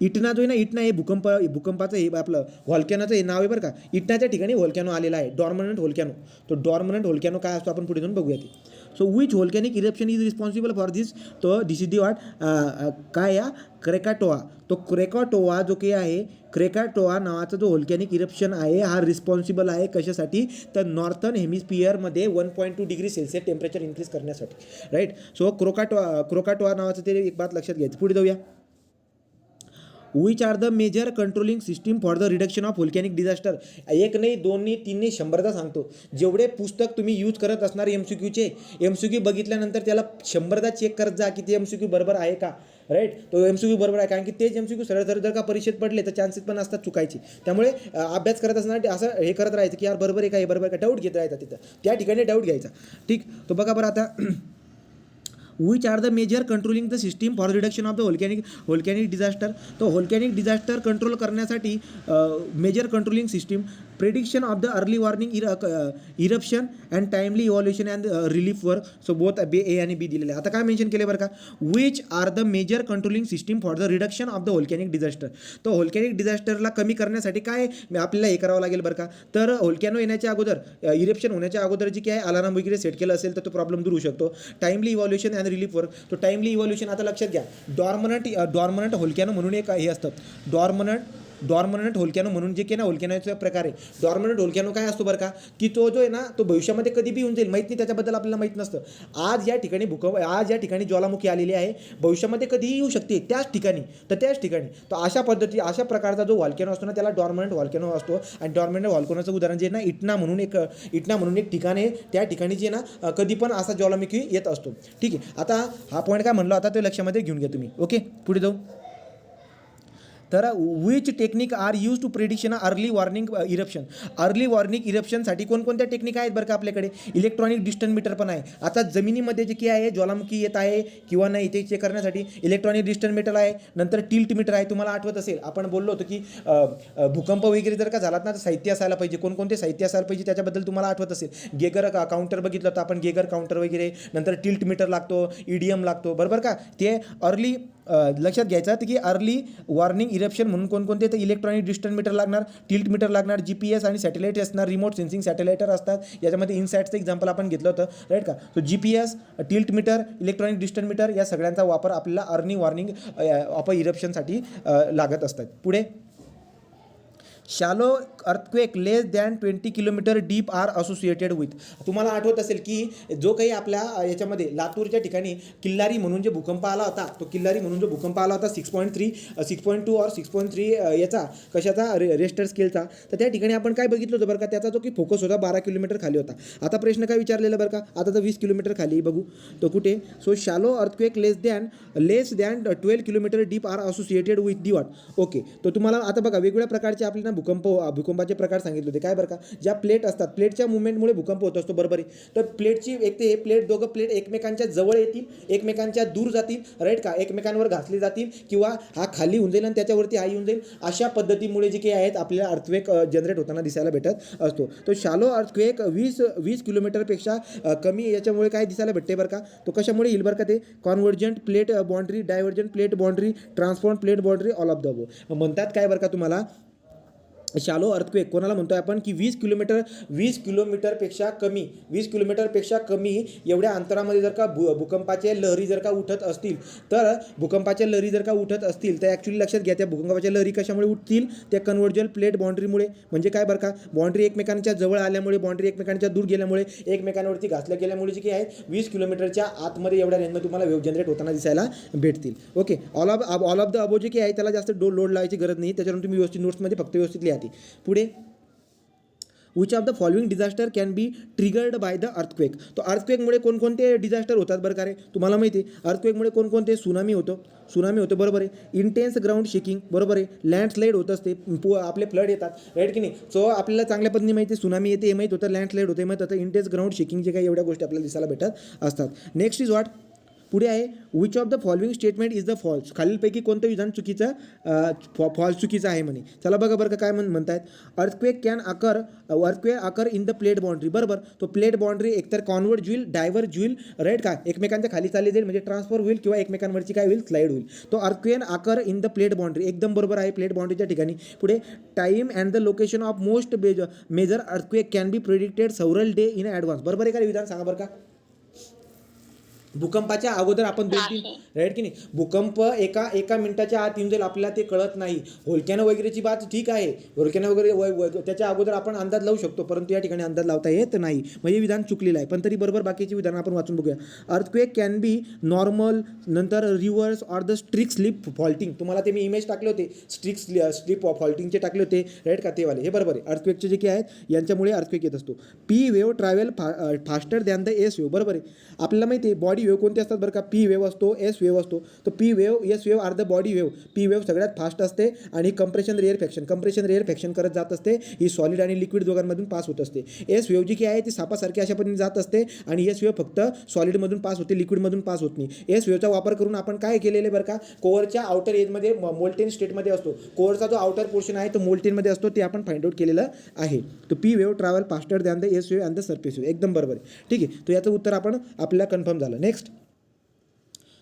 इटना जो आहे ना, इटना हे भूकंपाचं हे आपलं व्हॉल्कॅनोचं हे नाव आहे बरं का. इटनाच्या ठिकाणी व्हॉल्कॅनो आलेला आहे, डॉर्मनंट व्हॉल्कॅनो. तो डॉर्मनंट व्हॉल्कॅनो काय असतो आपण पुढे जाऊन बघूया ते. So which volcanic eruption is responsible for this, तो दिस इज दी वॉट, काय या क्रेकाटोआ. तो क्रेकाटोआ जो काही आहे, क्रेकाटोआ नावाचा जो व्हॉल्कॅनिक इरप्शन आहे हा रिस्पॉन्सिबल आहे कशासाठी, तर नॉर्थन हेमिस्फियरमध्ये 1.2 डिग्री सेल्सिअस टेम्परेचर इन्क्रीज करण्यासाठी, राईट. सो क्रोकाटोआ नावाचं ते एक बात लक्षात घ्यायचं. पुढे जाऊया. Which are the major controlling system for the reduction of volcanic disaster. एक नाही, 2 नाही, 3 नाही, 100दा सांगतो. जेवढे पुस्तक तुम्ही यूज करत असणार MCQचे, MCQ बघितल्यानंतर त्याला 100दा चेक करत जा की ते MCQ बरोबर आहे का, राईट. तो MCQ बरोबर आहे, कारण की तेच MCQ सरळ जर का परीक्षेत पडले तर चान्सेस पण असतात चुकायचे. त्यामुळे अभ्यास करत असणार असं हे करत राहायचं की यार बरोबर आहे का, हे बरोबर आहे का, डाऊट घेत राहायचा तिथं, त्या ठिकाणी डाऊट घ्यायचा. ठीक, तो बघा बरं आता. which are the major controlling the system for reduction of the volcanic disaster. तो व्होल्कॅनिक डिझास्टर कंट्रोल करण्यासाठी major controlling system, prediction of the early warning eruption and timely evolution and relief work. So both A आणि B दिलेले. आता काय mention केले बरं का, which are the major controlling system for the reduction of the volcanic disaster. तो volcanic डिझास्टरला कमी करण्यासाठी काय आपल्याला हे करावं लागेल बरं का, तर व्होल्कॅनो येण्याच्या अगोदर, इरप्शन होण्याच्या अगोदर जी काय अलार्म वगैरे सेट केलं असेल तर तो प्रॉब्लेम दूर होऊ शकतो. Timely evolution and relief work. तो टाइमली इव्हॉल्युशन आता लक्षात घ्या, डॉर्मनंट व्होल्कॅनो म्हणून एक हे असतं, डॉर्मनंट व्होल्कॅनो म्हणून जे की ना व्होल्कॅनोचा प्रकार आहे. डॉर्मनंट व्होल्कॅनो काय असतो बरं का, की तो जो आहे ना तो भविष्यामध्ये कधी बी होऊन जाईल, माहीत नाही, त्याच्याबद्दल आपल्याला माहीत नसतं. आज या ठिकाणी ज्वालामुखी आलेली आहे, भविष्यामध्ये कधीही येऊ शकते त्याच ठिकाणी. तर अशा प्रकारचा जो व्होल्कॅनो असतो ना त्याला डॉर्मनंट व्होल्कॅनो असतो. आणि डॉर्मनंट व्होल्कॅनोचं उदाहरण जे आहे ना, इटना म्हणून एक ठिकाण आहे, त्या ठिकाणी जे ना कधी पण असा ज्वालामुखी येत असतो. ठीक आहे, आता हा पॉईंट काय म्हणलो आता ते लक्षामध्ये घेऊन घ्या तुम्ही. ओके, पुढे जाऊ. तर which technique are use to prediction early warning eruption. Early warning इरप्शनसाठी कोणकोणत्या टेक्निक आहेत बरं का आपल्याकडे. इलेक्ट्रॉनिक डिस्टन्स मीटर पण आहे. आता जमिनीमध्ये जे की आहे ज्वालामुखी येत आहे किंवा नाही ते चेक करण्यासाठी इलेक्ट्रॉनिक डिस्टन्स मीटर आहे. नंतर टिल्ट मीटर आहे. तुम्हाला आठवत असेल आपण बोललो होतो की भूकंप वगैरे जर का झालात ना तर साहित्य असायला पाहिजे. कोणकोणते साहित्य असायला पाहिजे त्याच्याबद्दल तुम्हाला आठवत असेल. गेगर काउंटर बघितलं होतं आपण, गेगर काउंटर वगैरे. नंतर टिल्ट मीटर लागतो, EDM लागतो, बरोबर का. ते अर्ली लक्षात घ्यायचं की अर्ली वॉर्निंग इरप्शन म्हणून कोणकोणते, तर इलेक्ट्रॉनिक डिस्टन्स मीटर लागणार, टिल्ट मीटर लागणार, GPS आणि सॅटेलाईट असणार, रिमोट सेन्सिंग सॅटेलाईटर असतात. याच्यामध्ये इनसॅटचं एक्झाम्पल आपण घेतलं होतं, राईट का. So GPS, tilt meter, electronic distance meter या सगळ्यांचा वापर आपल्याला अर्ली वॉर्निंग ऑफ इरप्शनसाठी लागत असतात. पुढे shallow earthquake less than 20 kilometre deep are associated with. तुम्हाला आठवत असेल की जो काही आपल्या याच्यामध्ये लातूरच्या ठिकाणी किल्लारी म्हणून जे भूकंप आला होता, तो किल्लारी म्हणून जो भूकंप आला होता 6.2 और 6.3 याचा कशाचा रेस्टर स्केलचा. तर त्या ठिकाणी आपण काय बघितलं होतं बरं का, त्याचा जो की फोकस होता 12 किलोमीटर खाली होता. आता प्रश्न काय विचारलेला बरं का, आता तर 20 किलोमीटर खाली बघू तो कुठे. So shallow earthquake less than 12 kilometre deep are associated with the what. Okay, तो तुम्हाला आता बघा वेगवेगळ्या प्रकारचे आपल्याला भूकंपाचे प्रकार सांगितले होते. काय बरं का, ज्या प्लेट असतात, प्लेटच्या मुवमेंटमुळे भूकंप होत असतो, बरोबर आहे. तर प्लेटची एक ते हे प्लेट, दोघं प्लेट एकमेकांच्या जवळ येतील, एकमेकांच्या दूर जातील, राईट का, एकमेकांवर घासले जातील, किंवा हा खाली होऊन जाईल आणि त्याच्यावरती हा येऊन जाईल. अशा पद्धतीमुळे जे काही आहेत आपल्याला अर्थक्वेक जनरेट होताना दिसायला भेटत असतो. तो शालो अर्थक्वेक 20 किलोमीटरपेक्षा कमी याच्यामुळे काय दिसायला भेटते बरं का, तो कशामुळे येईल बरं का, ते convergent plate boundary, divergent plate boundary, transform plate boundary, all of the above म्हणतात. काय बरं का तुम्हाला, शालो अर्थक्वेक कोणाला म्हणतोय आपण, की 20 किलोमीटरपेक्षा कमी एवढ्या अंतरामध्ये जर का भूकंपाच्या लहरी जर का उठत असतील, तर ॲक्च्युली लक्षात घ्या, त्या भूकंपाच्या लहरी कशामुळे उठतील, त्या कन्व्हर्जन प्लेट बाउंड्रीमुळे. म्हणजे काय बरं का, बाउंड्री एकमेकांच्या जवळ आल्यामुळे, बाउंड्री एकमेकांच्या दूर गेल्यामुळे, एकमेकांवरती घासल्या गेल्यामुळे जे काही आहे 20 किलोमीटरच्या आतमध्ये एवढ्या रेंजमध्ये तुम्हाला वेव्ह जनरेट होताना दिसायला भेटतील. ओके, ऑल ऑफ द अबो जे काही आहे त्याला जास्त लोड लावायची गरज नाही, त्याच्यावरून तुम्ही व्यवस्थित नोट्समध्ये फक्त व्यवस्थित लिहा. पुढे, which of the following disaster can be triggered by the earthquake. तो अर्थक्वेकमुळे कोणकोणते डिझास्टर होतात बरं का रे, तुम्हाला माहिती आहे. अर्थक्वेकमुळे कोणकोणते, सुनामी होतं, बरोबर आहे. इंटेन्स ग्राउंड शेकिंग, बरोबर आहे. लँडस्लाईड होत असते, आपले फ्लड येतात, राईट की नाही. सो आपल्याला चांगल्या पद्धतीने माहिती आहे, सुनामी येते हे माहीत होतं, लँडस्लाईड होते माहीत होतं, इंटेन्स ग्राउंड शेकिंग जे काही एवढ्या गोष्टी आपल्याला दिसायला भेटत असतात. नेक्स्ट इज व्हॉट, पुढे आहे, which of the following statement is the false. खालीलपैकी कोणतं विधान चुकीचं, फॉल्स चुकीचं आहे म्हणे. चला बघा बरं का काय म्हणतायत. Earthquake occur in the plate boundary, बरोबर. तो प्लेट बाउंड्री एकतर कॉन्व्हर्ज होईल, डायव्हर्ज होईल, राईट का, एकमेकांच्या खाली चालली जाईल म्हणजे ट्रान्सफर होईल, किंवा एकमेकांवरची काय होईल, स्लाईड होईल. तो earthquake occur in the plate boundary एकदम बरोबर आहे, प्लेट बाउंड्रीच्या ठिकाणी. पुढे, time and the location of most major earthquake can be predicted several day in advance. बरोबर आहे का विधान, सांगा बरं का. भूकंपाच्या अगोदर आपण 2-3, राईट की नाही, भूकंप एका मिनिटाच्या आत येऊन जाईल आपल्याला ते कळत नाही. होलक्यानं वगैरेची बात ठीक आहे, होलक्यानं वगैरे त्याच्या अगोदर आपण अंदाज लावू शकतो, परंतु या ठिकाणी अंदाज लावता येत नाही. म्हणजे विधान चुकलेलं आहे, पण तरी बरोबर बाकीची विधानं आपण वाचून बघूया. अर्थक्वेक कॅन बी नॉर्मल, नंतर reverse or the strike slip faulting. तुम्हाला ते मी इमेज टाकले होते, स्लिप फॉल्टिंगचे टाकले होते, राईट का, ते वाले. हे बरोबर आहे, अर्थक्वेकचे जे काही आहेत यांच्यामुळे अर्थक्वेक येत असतो. P wave travel faster than the S wave, बरोबर आहे. आपल्याला माहिती आहे बॉडी वेव्ह कोणते असतात बरं का, पी वेव्ह असतो, एस वेव्ह असतो. तो P wave, S wave are the body wave. P wave सगळ्यात फास्ट असते आणि कंप्रेशन रेअर फॅक्शन करत जात असते. ही सॉलिड आणि लिक्विड दोघांमधून पास होत असते. एस वेव्ह जी काय आहे ती सापासारखी अशा पद्धतीने जात असते आणि एस वेव्ह फक्त सॉलिडमधून पास होते, लिक्विडमधून पास होत नाही. एस वेव्हचा वापर करून आपण काय केलेलं आहे बरं का, कोअरच्या आउटर एजमध्ये मोल्टेन स्टेटमध्ये असतो. कोअरचा जो आउटर पोर्शन आहे तो मोल्टेनमध्ये असतो, ते आपण फाइंड आउट केलेलं आहे. तो P wave travel faster than the S wave and the surface wave, एकदम बरोबर आहे. ठीक आहे, तो याचं उत्तर आपण आपल्याला कन्फर्म झालं. नेक्स्ट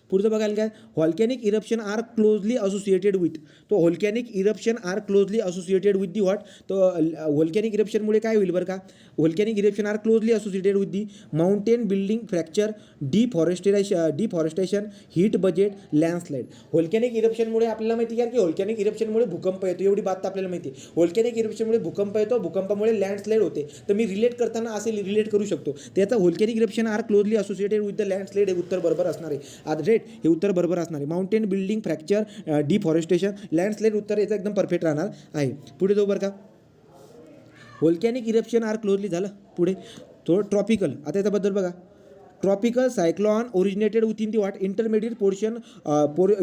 पुढचं बघायला काय, volcanic eruption are closely associated with. तो volcanic eruption are closely associated with the what. तो व्हॉल्कॅनिक इरप्शनमुळे काय होईल बरं का, volcanic eruption are closely associated with the mountain building fracture, deforestation, heat budget, landslide. Volcanic इरप्शनमुळे आपल्याला माहिती आहे की व्हॉल्कॅनिक इरप्शनमुळे भूकंप येतो, एवढी बात आपल्याला माहिती आहे. व्हॉल्कॅनिक इरप्शनमुळे भूकंप येतो, भूकंपामुळे लँडस्लाईड होते. तर मी रिलेट करताना असे रिलेट करू शकतो. त्याचा volcanic eruption are closely associated with the landslide, हे उत्तर बरोबर असणार आहे. हे उत्तर बरोबर असणार आहे. Mountain building fracture, deforestation, landslide उत्तर याचं एकदम परफेक्ट राहणार आहे. पुढे जाऊ बरं का, व्हॉल्कॅनिक इरप्शन आर क्लोजली झालं. पुढे थोडं ट्रॉपिकल, आता याच्याबद्दल बघा. Tropical cyclone originated within the what, intermediate portion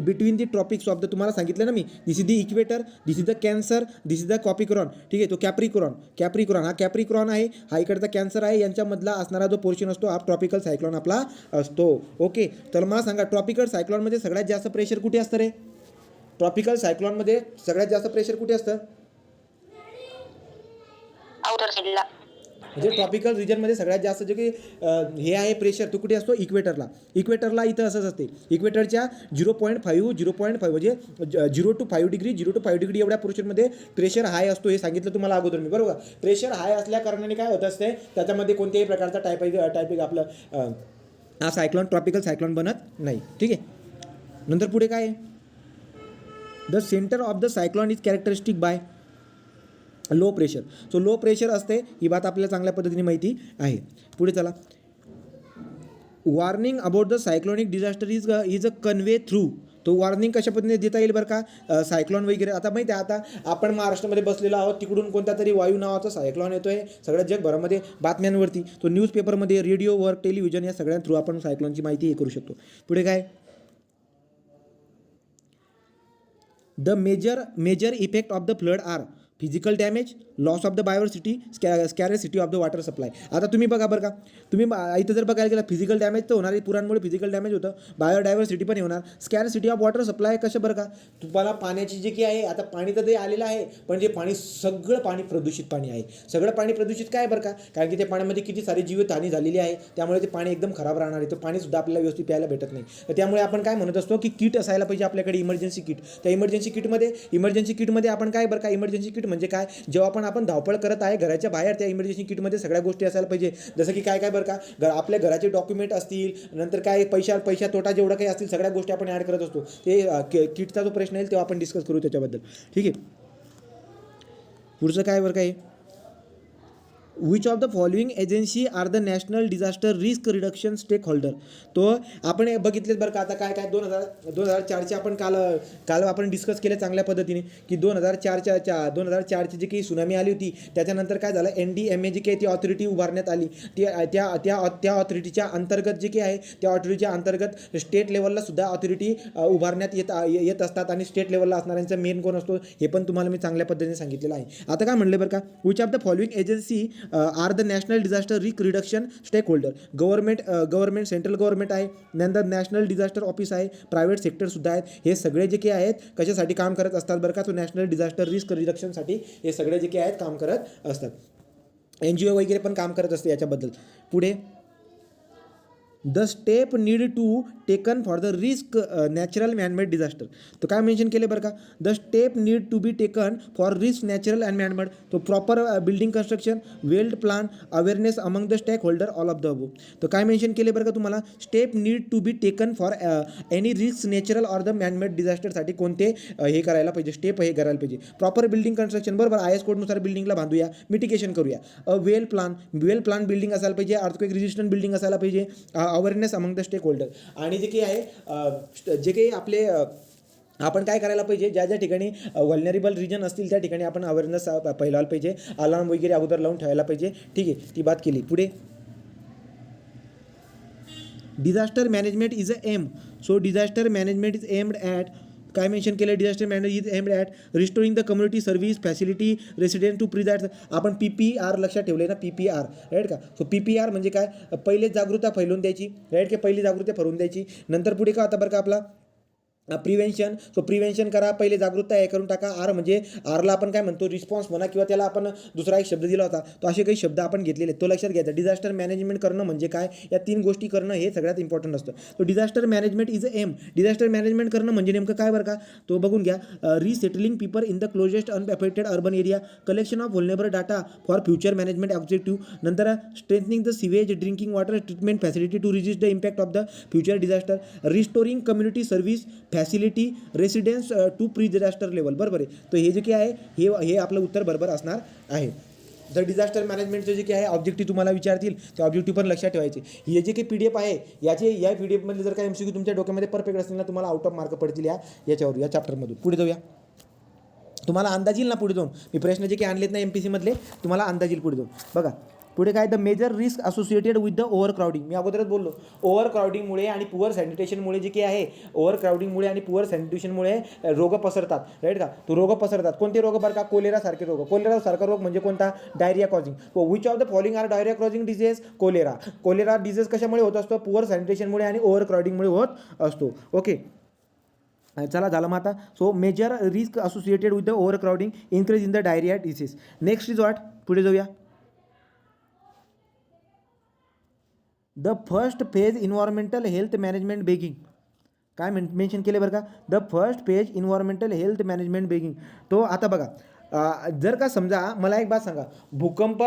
between the tropics of the. तुम्हाला सांगितलं ना मी, this is the equator, this is the Cancer, this is the Capricorn. ठीक आहे, तो कॅप्रिक्रॉन हा कॅप्रिक्रॉन आहे, हा इकडचा कॅन्सर आहे. यांच्यामधला असणारा जो पोर्शन असतो हा ट्रॉपिकल सायक्लॉन आपला असतो. ओके, तर मला सांगा ट्रॉपिकल सायक्लॉनमध्ये सगळ्यात जास्त प्रेशर कुठे असतं रे, ट्रॉपिकल सायक्लॉनमध्ये सगळ्यात जास्त प्रेशर कुठे असतं, आउटर साईडला. म्हणजे ट्रॉपिकल रिजनमध्ये सगळ्यात जास्त जे की हे आहे प्रेशर तो कुठे असतो, इक्वेटरला इथं असंच असते. इक्वेटरच्या 0.5 म्हणजे 0 to 5 डिग्री एवढ्या पोर्शनमध्ये प्रेशर हाय असतो. हे सांगितलं तुम्हाला अगोदर मी, बरोबर. प्रेशर हाय असल्या कारणाने काय होत असते, त्याच्यामध्ये कोणत्याही प्रकारचा टायपिक आपलं हा सायक्लॉन, ट्रॉपिकल सायक्लॉन बनत नाही. ठीक आहे, नंतर पुढे काय आहे, the centre of the cyclone is characteristic by low pressure. So low pressure असते, ही बात आपल्याला चांगल्या पद्धतीने माहिती आहे. पुढे चला, warning about the cyclonic disaster is a convey through. तो वॉर्निंग कशा पद्धतीने देता येईल बरं का, सायक्लॉन वगैरे. आता माहिती आहे, आता आपण महाराष्ट्रामध्ये बसलेलो आहोत, तिकडून कोणत्या तरी वायू नावाचा सायक्लॉन येतो आहे सगळ्या जगभरामध्ये बातम्यांवरती. तो न्यूजपेपरमध्ये, रेडिओवर, टेलिव्हिजन या सगळ्या थ्रू आपण सायक्लॉनची माहिती हे करू शकतो. पुढे काय, the major effect of the flood are. Physical damage, loss of the biocity, scarcity of the water supply. आता तुम्ही बघा बरं का, तुम्ही इथं जर बघायला गेला फिजिकल डॅमेज तर होणार आहे, पुरांमुळे फिजिकल डॅमेज होतं, बायोडायव्हर्सिटी पण होणार, स्कॅरेसिटी ऑफ वॉटर सप्लाय कसं बरं का, तुम्हाला पाण्याची जे की आहे, आता पाणी तर ते आलेलं आहे, पण जे पाणी सगळं पाणी प्रदूषित पाणी आहे, सगळं पाणी प्रदूषित काय बरं का, कारण की त्या पाण्यामध्ये किती सारी जीवितहानी झालेली आहे, त्यामुळे ते पाणी एकदम खराब राहणार आहे, तर पाणीसुद्धा आपल्याला व्यवस्थित प्यायला भेटत नाही. तर त्यामुळे आपण काय म्हणत असतो की किट असायला पाहिजे आपल्याकडे, इमर्जन्सी किट. त्या इमर्जन्सी किटमध्ये आपण काय बरं का, इमर्जन्सी किट म्हणजे काय, जेव्हा आपण धावपळ करत आहे घराच्या बाहेर, त्या इमर्जन्सी किटमध्ये सगळ्या गोष्टी असायला पाहिजे, जसं की काय बरं का, आपल्या घराचे डॉक्युमेंट असतील, नंतर काय पैसा तोटा जेवढं काही असतील सगळ्या गोष्टी आपण ॲड करत असतो. ते किटचा जो प्रश्न येईल तेव्हा आपण डिस्कस करू त्याच्याबद्दल. ठीक आहे, पुढचं काय बरं काय, which of the following agency are the national disaster risk reduction stakeholder. तो आपण बघितलेच बरं का, आता काय 2004चे आपण काल आपण डिस्कस केले चांगल्या पद्धतीने की 2004ची जी काही सुनामी आली होती, त्याच्यानंतर काय झालं, NDMA जी काही ती ऑथॉरिटी उभारण्यात आली, त्या ऑथॉरिटीच्या अंतर्गत जे काही आहे, त्या ऑथॉरिटीच्या अंतर्गत स्टेट लेवलला सुद्धा ऑथॉरिटी उभारण्यात येत असतात, आणि स्टेट लेवलला असणाऱ्यांचा मेन कोण असतो हे पण तुम्हाला मी चांगल्या पद्धतीने सांगितलेलं आहे. आता काय म्हणलं बरं का, which of the following agency are the national disaster risk reduction stakeholder. Government central government आहे, नंतर नॅशनल डिझास्टर ऑफिस आहे, प्रायव्हेट सेक्टरसुद्धा आहेत, हे सगळे जे काही आहेत कशासाठी काम करत असतात बरं का, तो नॅशनल डिझास्टर रिस्क रिडक्शनसाठी हे सगळे जे काही आहेत काम करत असतात. NGO वगैरे पण काम करत असते याच्याबद्दल. पुढे, the step need to taken for the risk natural manmade disaster. तो काय मेन्शन केले बरं का, the step need to be taken for risk natural and manmade. तो proper building construction, well plan, awareness among the stakeholder, all of the above. तो काय mention केले बरं का तुम्हाला, step need to be taken for any risk natural or the manmade डिझास्टरसाठी कोणते हे करायला पाहिजे, स्टेप हे करायला पाहिजे. प्रॉपर बिल्डिंग कन्स्ट्रक्शन, बरोबर, IS कोडनुसार बिल्डिंगला बांधूया, मिटिगेशन करूया. वेल प्लान बिल्डिंग असायला पाहिजे, अर्थक्वेक रेजिस्टंट बिल्डिंग असायला पाहिजे, awareness among the stakeholder. आणि जे काही आहे जे काही आपले आपण काय करायला पाहिजे, ज्या ठिकाणी व्हल्नरेबल रिजन असतील त्या ठिकाणी आपण अवेअरनेस फैलावला पाहिजे, अलार्म वगैरे अगोदर लावून ठेवायला पाहिजे. ठीक आहे, ती बात केली. पुढे, disaster management is a aim. So disaster management is aimed at, काय मेन्शन केलं, disaster management is aimed at restoring the community service facility resident to predisaster. आपण PPR लक्षात ठेवले ना, PPR, राईट का. सो PPR म्हणजे काय, पहिले जागरूकता फैलवून द्यायची, राईट, की पहिली जागृती फरवून द्यायची. नंतर पुढे काय होता बरं का आपला प्रिव्हेन्शन. सो प्रिव्हेन्शन करा, पहिले जागरूकता हे करून टाका. आर म्हणजे आरला आपण काय म्हणतो, रिस्पॉन्स म्हणा, किंवा त्याला आपण दुसरा एक शब्द दिला होता, तो असे काही शब्द आपण घेतलेले, तो लक्षात घ्यायचा. डिझास्टर मॅनेजमेंट करणं म्हणजे काय, या 3 गोष्टी करणं हे सगळ्यात इम्पॉर्टंट असतं. तो disaster management is a aim. Disaster management करणं म्हणजे नेमकं काय बरं का, तो बघून घ्या. Resettling people in the closest unaffected urban area, collection of vulnerable data for future management objective. नंतर strengthening the sewage drinking water treatment facility to reduce the impact of the future disaster. Restoring community service facility residence to pre disaster level. बरोबर आहे. तर हे जे काही आहे हे आपलं उत्तर बरोबर असणार आहे. जर डिझास्टर मॅनेजमेंटचे जे काही आहे ऑब्जेक्टिव्ह तुम्हाला विचारतील, ते ऑब्जेक्टिव्ह पण लक्षात ठेवायचे. हे जे काही PDF आहे या PDF जर काही MCQ तुमच्या डोक्यामध्ये परफेक्ट असतील ना, तुम्हाला आउट ऑफ मार्क पडतील याच्यावर, या चॅप्टरमधून. पुढे जाऊया, तुम्हाला अंदाज येईल ना पुढे जाऊन. मी प्रश्न जे काही आणलेत ना MPC मधले, तुम्हाला अंदाज येईल पुढे जाऊन. बघा पुढे काय, the major risk associated with the overcrowding. मी अगोदरच बोललो, ओव्हर क्राउडिंगमुळे आणि पुअर सॅनिटेशनमुळे जे काही आहे, ओव्हर क्राउडिंगमुळे आणि पुअर सॅनिटेशनमुळे रोग पसरतात, राईट का. तो रोग पसरतात. कोणते रोग बरं का, कोलेरा सारखे रोग. कोलेरा सारखा रोग म्हणजे कोणता, diarrhoea causing. Which of the following are diarrhoea causing disease, cholera disease कशामुळे होत असतो, पुअर सॅनिटेशनमुळे आणि ओव्हर क्राउडिंगमुळे होत असतो. ओके, चला झालं मग आता. So major risk associated with the overcrowding, increase in the diarrhoea disease. Next is what, पुढे जाऊया. The first phase environmental health management begin. काय मेन्शन केले बरं का, the first phase environmental health management begin. तो आता बघा, जर का समजा मला एक बात सांगा, भूकंप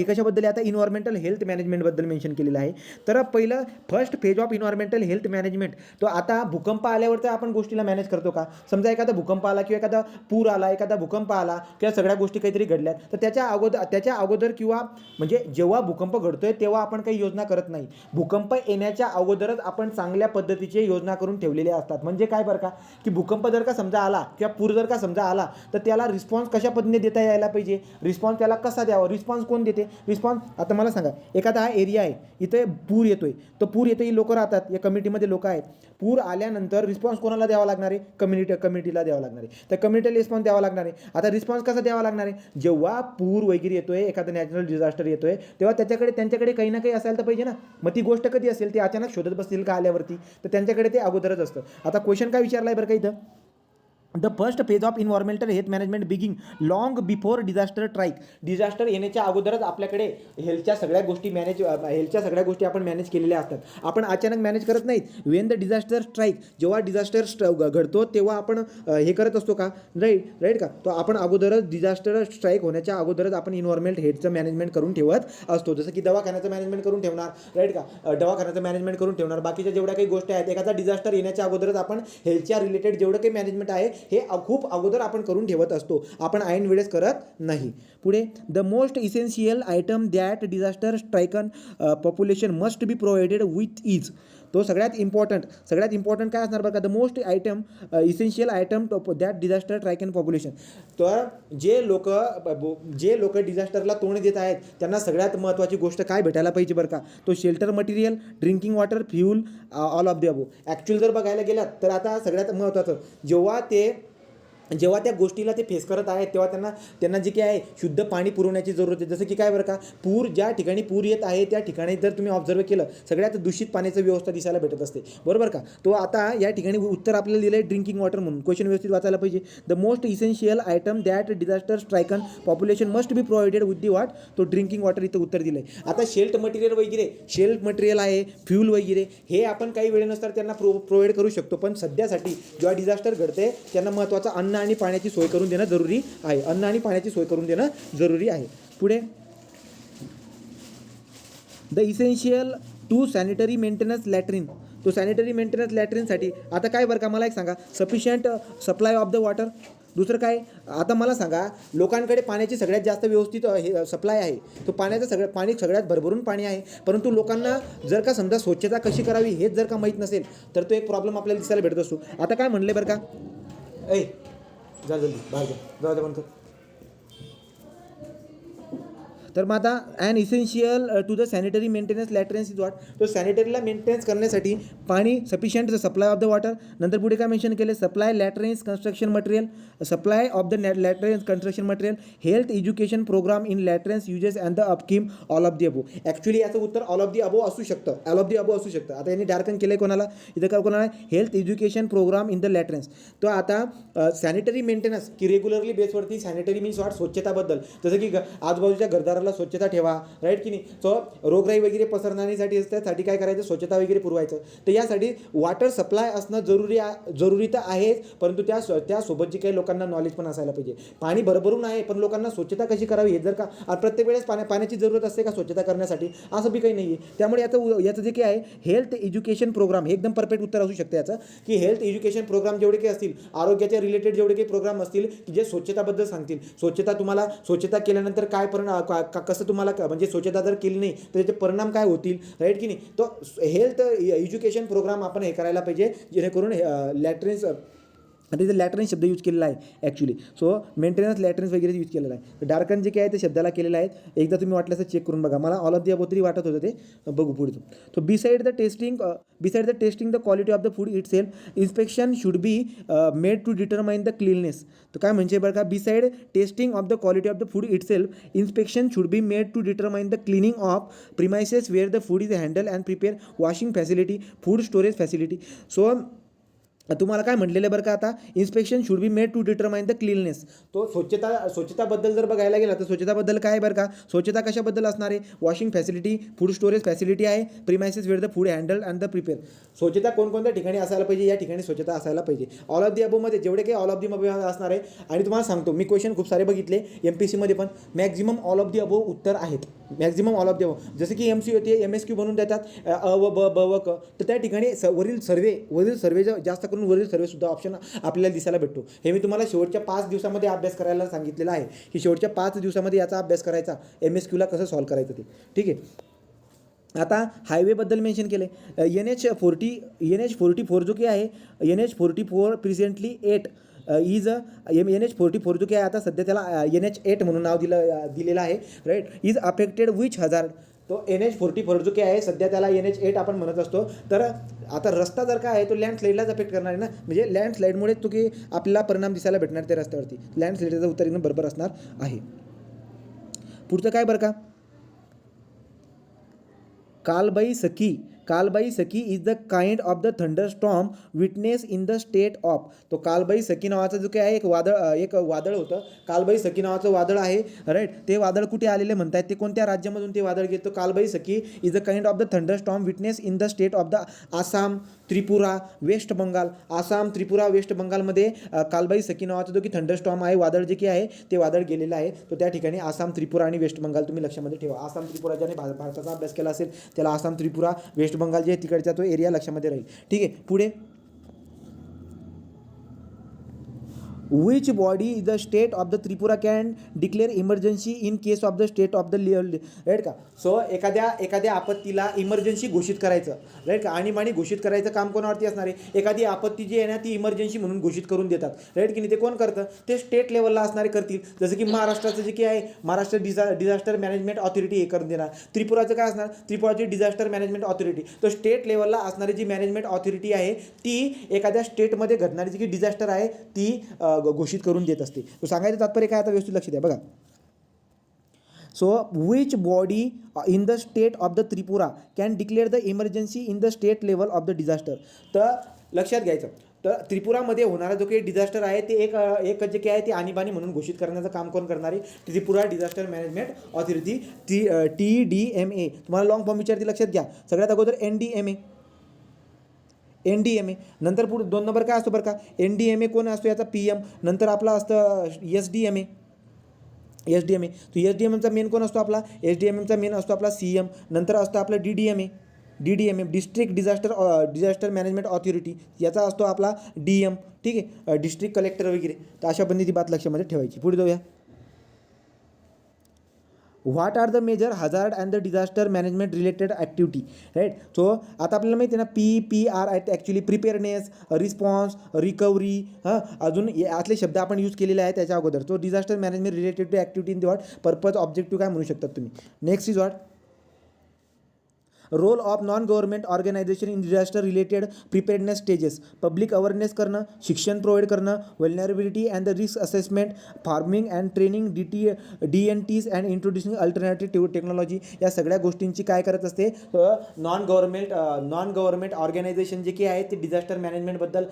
कशाबद्दल आहे, आता इन्व्हायरमेंटल हेल्थ मॅनेजमेंटबद्दल मेन्शन केलेलं आहे. तर पहिलं first phase of environmental health management, तो आता भूकंप आल्यावर तर आपण गोष्टीला मॅनेज करतो का. समजा एखादा भूकंप आला किंवा एखादा पूर आला, एखादा भूकंप आला किंवा सगळ्या गोष्टी काहीतरी घडल्यात, तर त्याच्या अगोदर किंवा म्हणजे जेव्हा भूकंप घडतोय तेव्हा आपण काही योजना करत नाही. भूकंप येण्याच्या अगोदरच आपण चांगल्या पद्धतीचे योजना करून ठेवलेल्या असतात. म्हणजे काय बरं का, की भूकंप जर का समजा आला किंवा पूर जर का समजा आला, तर त्याला रिस्पॉन्स कशा पद्धतीने देता यायला पाहिजे, रिस्पॉन्स त्याला कसा द्यावा, रिस्पॉन्स कोण देते, रिस्पॉन्स आता मला सांगा, एखादा हा एरिया आहे, इथे पूर येतोय, तो पूर येते, ही लोकं राहतात, या कमिटीमध्ये लोक आहेत, पूर आल्यानंतर रिस्पॉन्स कोणाला द्यावा लागणार आहे, कम्युनिटीला द्यावा लागणार आहे, त्या कम्युनिटीला रिस्पॉन्स द्यावा लागणार आहे. आता रिस्पॉन्स कसा द्यावा लागणार आहे, जेव्हा पूर वगैरे येतोय, एखादा नॅचरल डिझास्टर येतोय, तेव्हा त्यांच्याकडे काही ना काही असायला तर पाहिजे ना. मग ती गोष्ट कधी असेल, ते अचानक शोधत बसतील का आल्यावरती, तर त्यांच्याकडे ते अगोदरच असतं. आता क्वेश्चन काय विचारला आहे बरं का इथं, the first phase of environmental health management begin long before disaster strike. Disaster येण्याच्या अगोदरच आपल्याकडे हेल्थच्या सगळ्या गोष्टी आपण मॅनेज केलेल्या असतात. आपण अचानक मॅनेज करत नाहीत. वेन द डिझास्टर स्ट्राईक, जेव्हा डिझास्टर घडतो तेव्हा आपण हे करत असतो का, राईट का, तो आपण अगोदरच डिझास्टर स्ट्राईक होण्याच्या अगोदरच आपण इन्व्हायरमेंट हेल्थचं मॅनेजमेंट करून ठेवत असतो. जसं की दवाखान्याचं मॅनेजमेंट करून ठेवणार, राईट का, दवाखान्याचं मॅनेजमेंट करून ठेवणार, बाकीच्या जेवढ्या काही गोष्टी आहेत, एखादा डिझास्टर येण्याच्या अगोदरच आपण हेल्थच्या रिलेटेड जेवढं काही मॅनेजमेंट आहे हे खूप अगोदर आपण करून ठेवत असतो, आपण ऐन वेळेस करत नाही. पुढे, the most essential item that disaster stricken population must be provided with is. तो सगळ्यात इम्पॉर्टंट काय असणार बघा, the most essential item that disaster stricken population. तर जे लोक डिझास्टरला तोंड देत आहेत त्यांना सगळ्यात महत्त्वाची गोष्ट काय भेटायला पाहिजे बरं का, तो shelter material, drinking water, fuel, all of the above. Actual जर बघायला गेलात तर आता सगळ्यात महत्त्वाचं, जेव्हा त्या गोष्टीला ते फेस करत आहेत तेव्हा त्यांना जे काही आहे शुद्ध पाणी पुरवण्याची जरूरत आहे. जसं की काय बरं का, ज्या ठिकाणी पूर येत आहे त्या ठिकाणी जर तुम्ही ऑब्झर्व केलं, सगळ्यात दूषित पाण्याची व्यवस्था दिसायला भेटत असते, बरोबर का. तो आता या ठिकाणी उत्तर आपल्याला दिलं आहे ड्रिंकिंग वॉटर म्हणून. क्वेश्चन व्यवस्थित वाचायला पाहिजे. The most essential item that disaster stricken population must be provided with the what, तो ड्रिंकिंग वॉटर इथं उत्तर दिलं आहे. आता शेल्ट मटेरियल आहे, फ्यूल वगैरे, हे आपण काही वेळेनुसार त्यांना प्रोव्हाइड करू शकतो, पण सध्यासाठी जेव्हा डिझास्टर घडते त्यांना महत्त्वाचा अन्न आणि पाण्याची सोय करून देणं जरुरी आहे. पुढे, the essential to sanitary maintenance latrine. तो सॅनिटरी मेंटेनन्स लॅट्रिनसाठी आता काय बरं का, मला एक सांगा, sufficient supply of the water. दुसरं काय, आता मला सांगा, लोकांकडे पाण्याची सगळ्यात जास्त व्यवस्थित सप्लाय आहे, तो पाणी सगळ्यात भरभरून पाणी आहे, परंतु लोकांना जर का समजा स्वच्छता कशी करावी हेच जर का माहीत नसेल तर तो एक प्रॉब्लेम आपल्याला दिसायला भेटत असतो. आता काय म्हणले बरं का, जा जल्दी बाहेर जा बंद कर. तर मग आता an essential to the sanitary maintenance latrines is what, तो सॅनिटरीला मेंटेनन्स करण्यासाठी पाणी sufficient supply of the water. नंतर पुढे काय मेन्शन केले, supply latrines construction material, supply of the latrines construction material, health education programme in latrines uses and the upkeep, all of the above. Actually याचं उत्तर all of the अबो असू शकतं. आता यांनी डार्कन केलं आहे कोणाला, इथं काय कोणाला, health education programme in the latrines. तो आता सॅनिटरी मेंटेनन्स की रेग्युलरली बेसवरती सॅनिटरी मीन्स वॉट, स्वच्छताबद्दल, जसं की आजूबाजूच्या घरदाराला स्वच्छता ठेवा, राईट की नाही. सो रोगराई वगैरे पसरण्यासाठी त्यासाठी काय करायचं, स्वच्छता वगैरे पुरवायचं. तर यासाठी वॉटर सप्लाय असणं जरुरी तर आहेच, परंतु त्यासोबत जे काही लोकांना नॉलेज पण असायला पाहिजे. पाणी भरभरून आहे पण लोकांना स्वच्छता कशी करावी हे जर का, प्रत्येक वेळेस पाण्याची जरूरत असते का स्वच्छता करण्यासाठी, असं बी काही नाही आहे. त्यामुळे याचं जे काही आहे हेल्थ एज्युकेशन प्रोग्राम, हे एकदम परफेक्ट उत्तर असू शकते याचं, की हेल्थ एज्युकेशन प्रोग्राम जेवढे काही असतील, आरोग्याच्या रिलेटेड जेवढे काही प्रोग्राम असतील की जे स्वच्छताबद्दल सांगतील, स्वच्छता केल्यानंतर काय कसं तुम्हाला म्हणजे स्वच्छता जर केली नाही तर त्याचे परिणाम काय होतील, राईट की नाही. तो हेल्थ एज्युकेशन प्रोग्राम आपण हे करायला पाहिजे, जेणेकरून लॅट्रिन्स, आता इथे लॅट्रेन्स शब्द यूज केलेला आहे ॲक्च्युली. सो मेंटेनन्स लॅट्रेन्स वगैरे यूज केलेला आहे. डार्कन जे काय आहे ते शब्दाला केलेलं आहे, एकदा तुम्ही वाटलं तर चेक करून बघा. मला ऑल ऑफ दी अबो तरी वाटत होतं, ते बघू पुढे. तो beside the testing the quality of the food itself, inspection should be made to determine the cleanliness. तर काय म्हणजे बरं का, beside testing of the quality of the food itself, inspection should be made to determine the cleaning of premises where the food is handle and prepare, washing facility, food storage facility. So तुम्हाला काय म्हटलेलं बरं का, आता inspection should be made to determine the cleanliness. तो स्वच्छताबद्दल जर बघायला गेला तर स्वच्छताबद्दल काय आहे बरं का, स्वच्छता कशाबद्दल असणार आहे, washing facility, food storage facility आहे, premises where the food handle and the prepare. स्वच्छता कोणकोणत्या ठिकाणी असायला पाहिजे, या ठिकाणी स्वच्छता असायला पाहिजे. ऑल ऑफ दी अबोमध्ये जेवढे काही ऑल ऑफ दी अबो असणार आहे. आणि तुम्हाला सांगतो, मी क्वेश्चन खूप सारे बघितले MPSCमध्ये पण, मॅक्झिमम ऑल ऑफ दी अबो उत्तर आहेत, मॅक्झिमम ऑल ऑफ दी अबो. जसं की MC होते, MSQ बनवून देतात अ व ब व क, तर त्या ठिकाणी वरील सर्वे जास्त करून वरील सर्वेसुद्धा ऑप्शन आपल्याला दिसायला भेटतो. हे मी तुम्हाला शेवटच्या 5 दिवसामध्ये अभ्यास करायला सांगितलेलं आहे, की शेवटच्या 5 दिवसामध्ये याचा अभ्यास करायचा, MSQला कसं सॉल्व करायचं ते, ठीक आहे. आता हायवेबद्दल मेन्शन केलं आहे, NH44 जो की आहे, NH44 प्रेझेंटली 8 इज NH44 जो काय आता सध्या त्याला NH8 म्हणून नाव दिलेलं आहे, right. Is affected which hazard. तो NH44 जो काय आहे सध्या त्याला NH8 आपण म्हणत असतो. तर आता रस्ता जर काय आहे तो लँडस्लाईडलाच अफेक्ट करणार आहे ना, म्हणजे लँडस्लाईडमुळे तो की आपल्याला परिणाम दिसायला भेटणार त्या रस्त्यावरती. लँडस्लाईडचं उत्तर एकदम बरोबर असणार आहे. पुढचं काय बरं का, Kalbaisakhi is the kind of the thunderstorm witness in the state of. तो कालबाई सखी नावाचं जो काय आहे एक वादळ होतं. कालबाई सखी नावाचं वादळ आहे, राईट. ते वादळ कुठे आलेले म्हणतायत, ते कोणत्या राज्यामधून ते वादळ घेतो. Kalbaisakhi is the kind of the thunderstorm witness in the state of the Assam, Tripura, West Bengal. Assam, Tripura, West बंगालमध्ये कालबाई सखी नावाचं जो की थंडरस्टॉर्म आहे, वादळ जे की आहे ते वादळ गेलेलं आहे. तो त्या ठिकाणी आसाम, त्रिपुरा आणि वेस्ट बंगाल तुम्ही लक्षामध्ये ठेवा. आसाम, त्रिपुरा ज्याने भारताचा अभ्यास केला असेल त्याला आसाम, त्रिपुरा, वेस्ट बंगाल जे तिकडचा तो एरिया लक्षामध्ये राहील. ठीक आहे. पुढे, which body is the state of the Tripura can declare emergency in case of the state of the right का. सो एखाद्या आपत्तीला इमर्जन्सी घोषित करायचं, राईट का, आणीबाणी घोषित करायचं काम कोणावरती असणार आहे. एखादी आपत्ती जी आहे ना ती इमर्जन्सी म्हणून घोषित करून देतात, राईट की नाही. ते कोण करतं, ते स्टेट लेवलला असणारे करतील. जसं की महाराष्ट्राचं जे की आहे महाराष्ट्र डिझास्टर मॅनेजमेंट ऑथॉरिटी हे करून देणार. त्रिपुराचं काय असणार, त्रिपुराची डिझास्टर मॅनेजमेंट ऑथॉरिटी. तो स्टेट लेवलला असणारी जी मॅनेजमेंट ऑथॉरिटी आहे ती एखाद्या स्टेटमध्ये घडणारी जी की डिझास्टर आहे ती घोषित करून देत असते. तो सांगायचं तात्पर्य काय, आता व्यवस्थित लक्ष द्या बघा. So which body in the state of the Tripura can declare the emergency in the state level of the disaster. तर लक्षात घ्यायचं, तर त्रिपुरामध्ये होणारा जो काही डिझास्टर आहे ते एक जे काय आहे ते आणीबाणी म्हणून घोषित करण्याचं काम कोण करणार आहे, Tripura disaster management authority, TDMA. तुम्हाला लॉंग फॉर्म विचारते, लक्षात घ्या. सगळ्यात अगोदर NDMA, नंतर पुढे 2 नंबर काय असतो बरं का, NDMA कोण असतो याचा PM, नंतर आपला असतं SDMA. तो SDMAचा मेन कोण असतो आपला, SDMAचा मेन असतो आपला CM. नंतर असतो आपला DDMA district disaster management authority, याचा असतो आपला DM. ठीक आहे, डिस्ट्रिक्ट कलेक्टर वगैरे. तर अशा पद्धतीची बात लक्षामध्ये ठेवायची. पुढे जाऊया. What are the major hazard and the disaster management related activity, right. So आता आपल्याला माहिती आहे ना, PR actually preparedness, response, recovery, अजून असले शब्द आपण यूज केलेले आहेत त्याच्या अगोदर. तो disaster management related to activity in the what purpose objective काय म्हणू शकतात तुम्ही. Next is what role of non government organisation in disaster related preparedness stages. Public awareness करणं, शिक्षण प्रोव्हाइड करणं, vulnerability and the risk assessment, farming and training, DNTs and introducing alternative technology. या सगळ्या गोष्टींची काय करत असते, नॉन गव्हर्नमेंट ऑर्गनायझेशन जे की आहे ते डिझास्टर मॅनेजमेंटबद्दल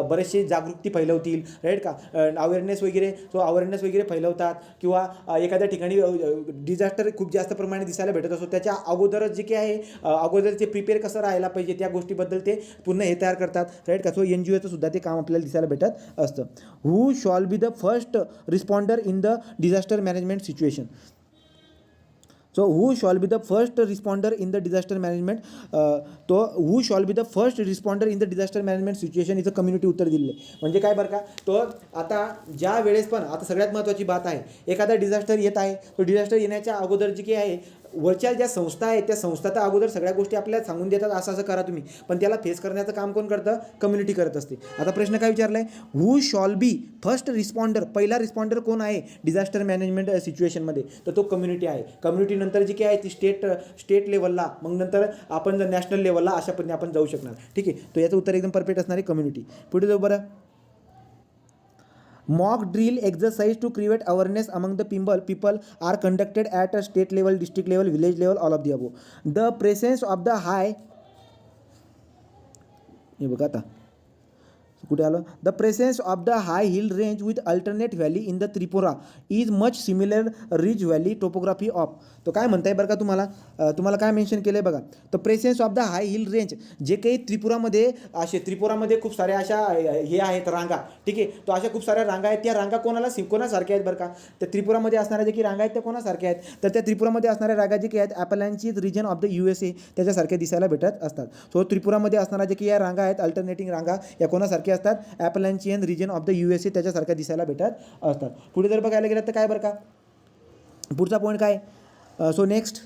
बरेचसे जागृती फैलवतील, राईट का. अवेअरनेस वगैरे फैलवतात. किंवा एखाद्या ठिकाणी डिझास्टर खूप जास्त प्रमाणे दिसायला भेटत असतो, त्याच्या अगोदरच जे की आहे अगोदर ते प्रिपेअर कसं राहायला पाहिजे त्या गोष्टीबद्दल ते पूर्ण हे तयार करतात, राईट का. सो NGOचं सुद्धा ते काम आपल्याला दिसायला भेटत असतं. Who shall be the first responder in the disaster management situation. So who shall be the first responder in the disaster management, तो who shall be the first responder in the disaster management situation इथं community उत्तर दिलेलं आहे. म्हणजे काय बरं का, तो आता ज्या वेळेस पण आता सगळ्यात महत्त्वाची बात आहे, एखादा डिझास्टर येत आहे, तो डिझास्टर येण्याच्या अगोदर जी काही आहे वरच्या ज्या संस्था आहेत त्या संस्था तर अगोदर सगळ्या गोष्टी आपल्याला सांगून देतात, असं करा तुम्ही, पण त्याला फेस करण्याचं काम कोण करतं, कम्युनिटी करत असते. आता प्रश्न काय विचारला आहे, हू शॉल बी फर्स्ट रिस्पॉन्डर, पहिला रिस्पॉन्डर कोण आहे डिझास्टर मॅनेजमेंट सिच्युएशनमध्ये, तर तो कम्युनिटी आहे. कम्युनिटी नंतर जी काय आहे ती स्टेट लेवलला, मग नंतर आपण नॅशनल लेवलला अशा पद्धतीने आपण जाऊ शकणार. ठीक आहे, तो याचं उत्तर एकदम परफेक्ट असणार आहे, कम्युनिटी. पुढे जाऊ बरं. Mock drill exercise to create awareness among the people are conducted at a state level, district level, village level, all of the above. The presence of the high, हे बघा आता कुठे आलं, the presence of the high hill range with alternate valley in the Tripura is much similar rich valley topography of. तो काय म्हणताय बरं का, तुम्हाला काय मेन्शन केलं आहे बघा, the presence of the high hill range. जे काही त्रिपुरामध्ये खूप साऱ्या अशा हे आहेत रांगा, ठीक आहे. तो अशा खूप साऱ्या रांगा आहेत, त्या रांगा कोणासारख्या आहेत बरं का, त्या त्रिपुरामध्ये असणाऱ्या जे की रांगा आहेत त्या कोणासारख्या आहेत, तर त्या त्रिपुरामध्ये असणाऱ्या रांगा जे काही आहेत ॲपलांचीज रिजन ऑफ द USA त्याच्यासारख्या दिसायला भेटत असतात. सो त्रिपुरामध्ये असणाऱ्या जे की या रांगा आहेत अल्टरनेटिंग रांगा या कोणासारख्या असतात, ॲपलांचियन रिजन ऑफ द USA त्याच्यासारख्या दिसायला भेटत असतात. पुढे जर बघायला गेलं तर काय बरं का, पुढचा पॉईंट काय, so next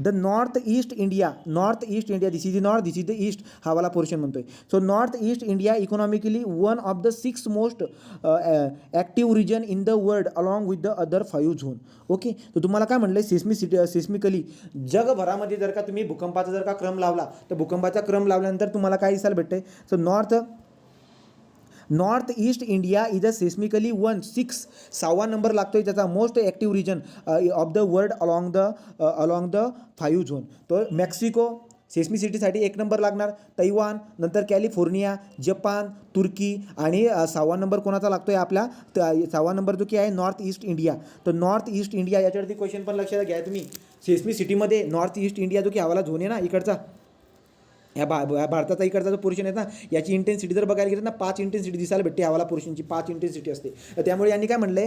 the north east India this is the north, this is the east, हा वाला पोर्शन म्हणतोय. So north east India economically one of the 6 most active region in the world along with the other 5 zone. Okay, तर तुम्हाला काय म्हणलं सिस्मिकली जगभरामध्ये जर का तुम्ही भूकंपाचा जर का क्रम लावला तर भूकंपाचा क्रम लावल्यानंतर तुम्हाला काय दिसायला भेटतंय. So north east India is a seismically 6वा नंबर लागतोय त्याचा most active region of the world along the 5 zone. तर मेक्सिको सेस्मिसिटीसाठी 1 नंबर लागणार, तैवान, नंतर कॅलिफोर्निया, जपान, तुर्की आणि 6वा नंबर कोणाचा लागतोय आपला 6वा नंबर जो की आहे नॉर्थ ईस्ट इंडिया. तर नॉर्थ ईस्ट इंडिया याच्यावरती क्वेश्चन पण लक्षात घ्या तुम्ही. सेस्मिसिटीमध्ये नॉर्थ ईस्ट इंडिया जो की हवाला झोन आहे ना इकडचा, या भारताचा इकडचा जो पोर्शन आहे ना याची इंटेन्सिटी जर बघायला गेलं ना 5 इंटेन्सिटी दिसायला भेटते, हवाला पोर्शनची 5 इंटेन्सिटी असते. तर त्यामुळे यांनी काय म्हणलंय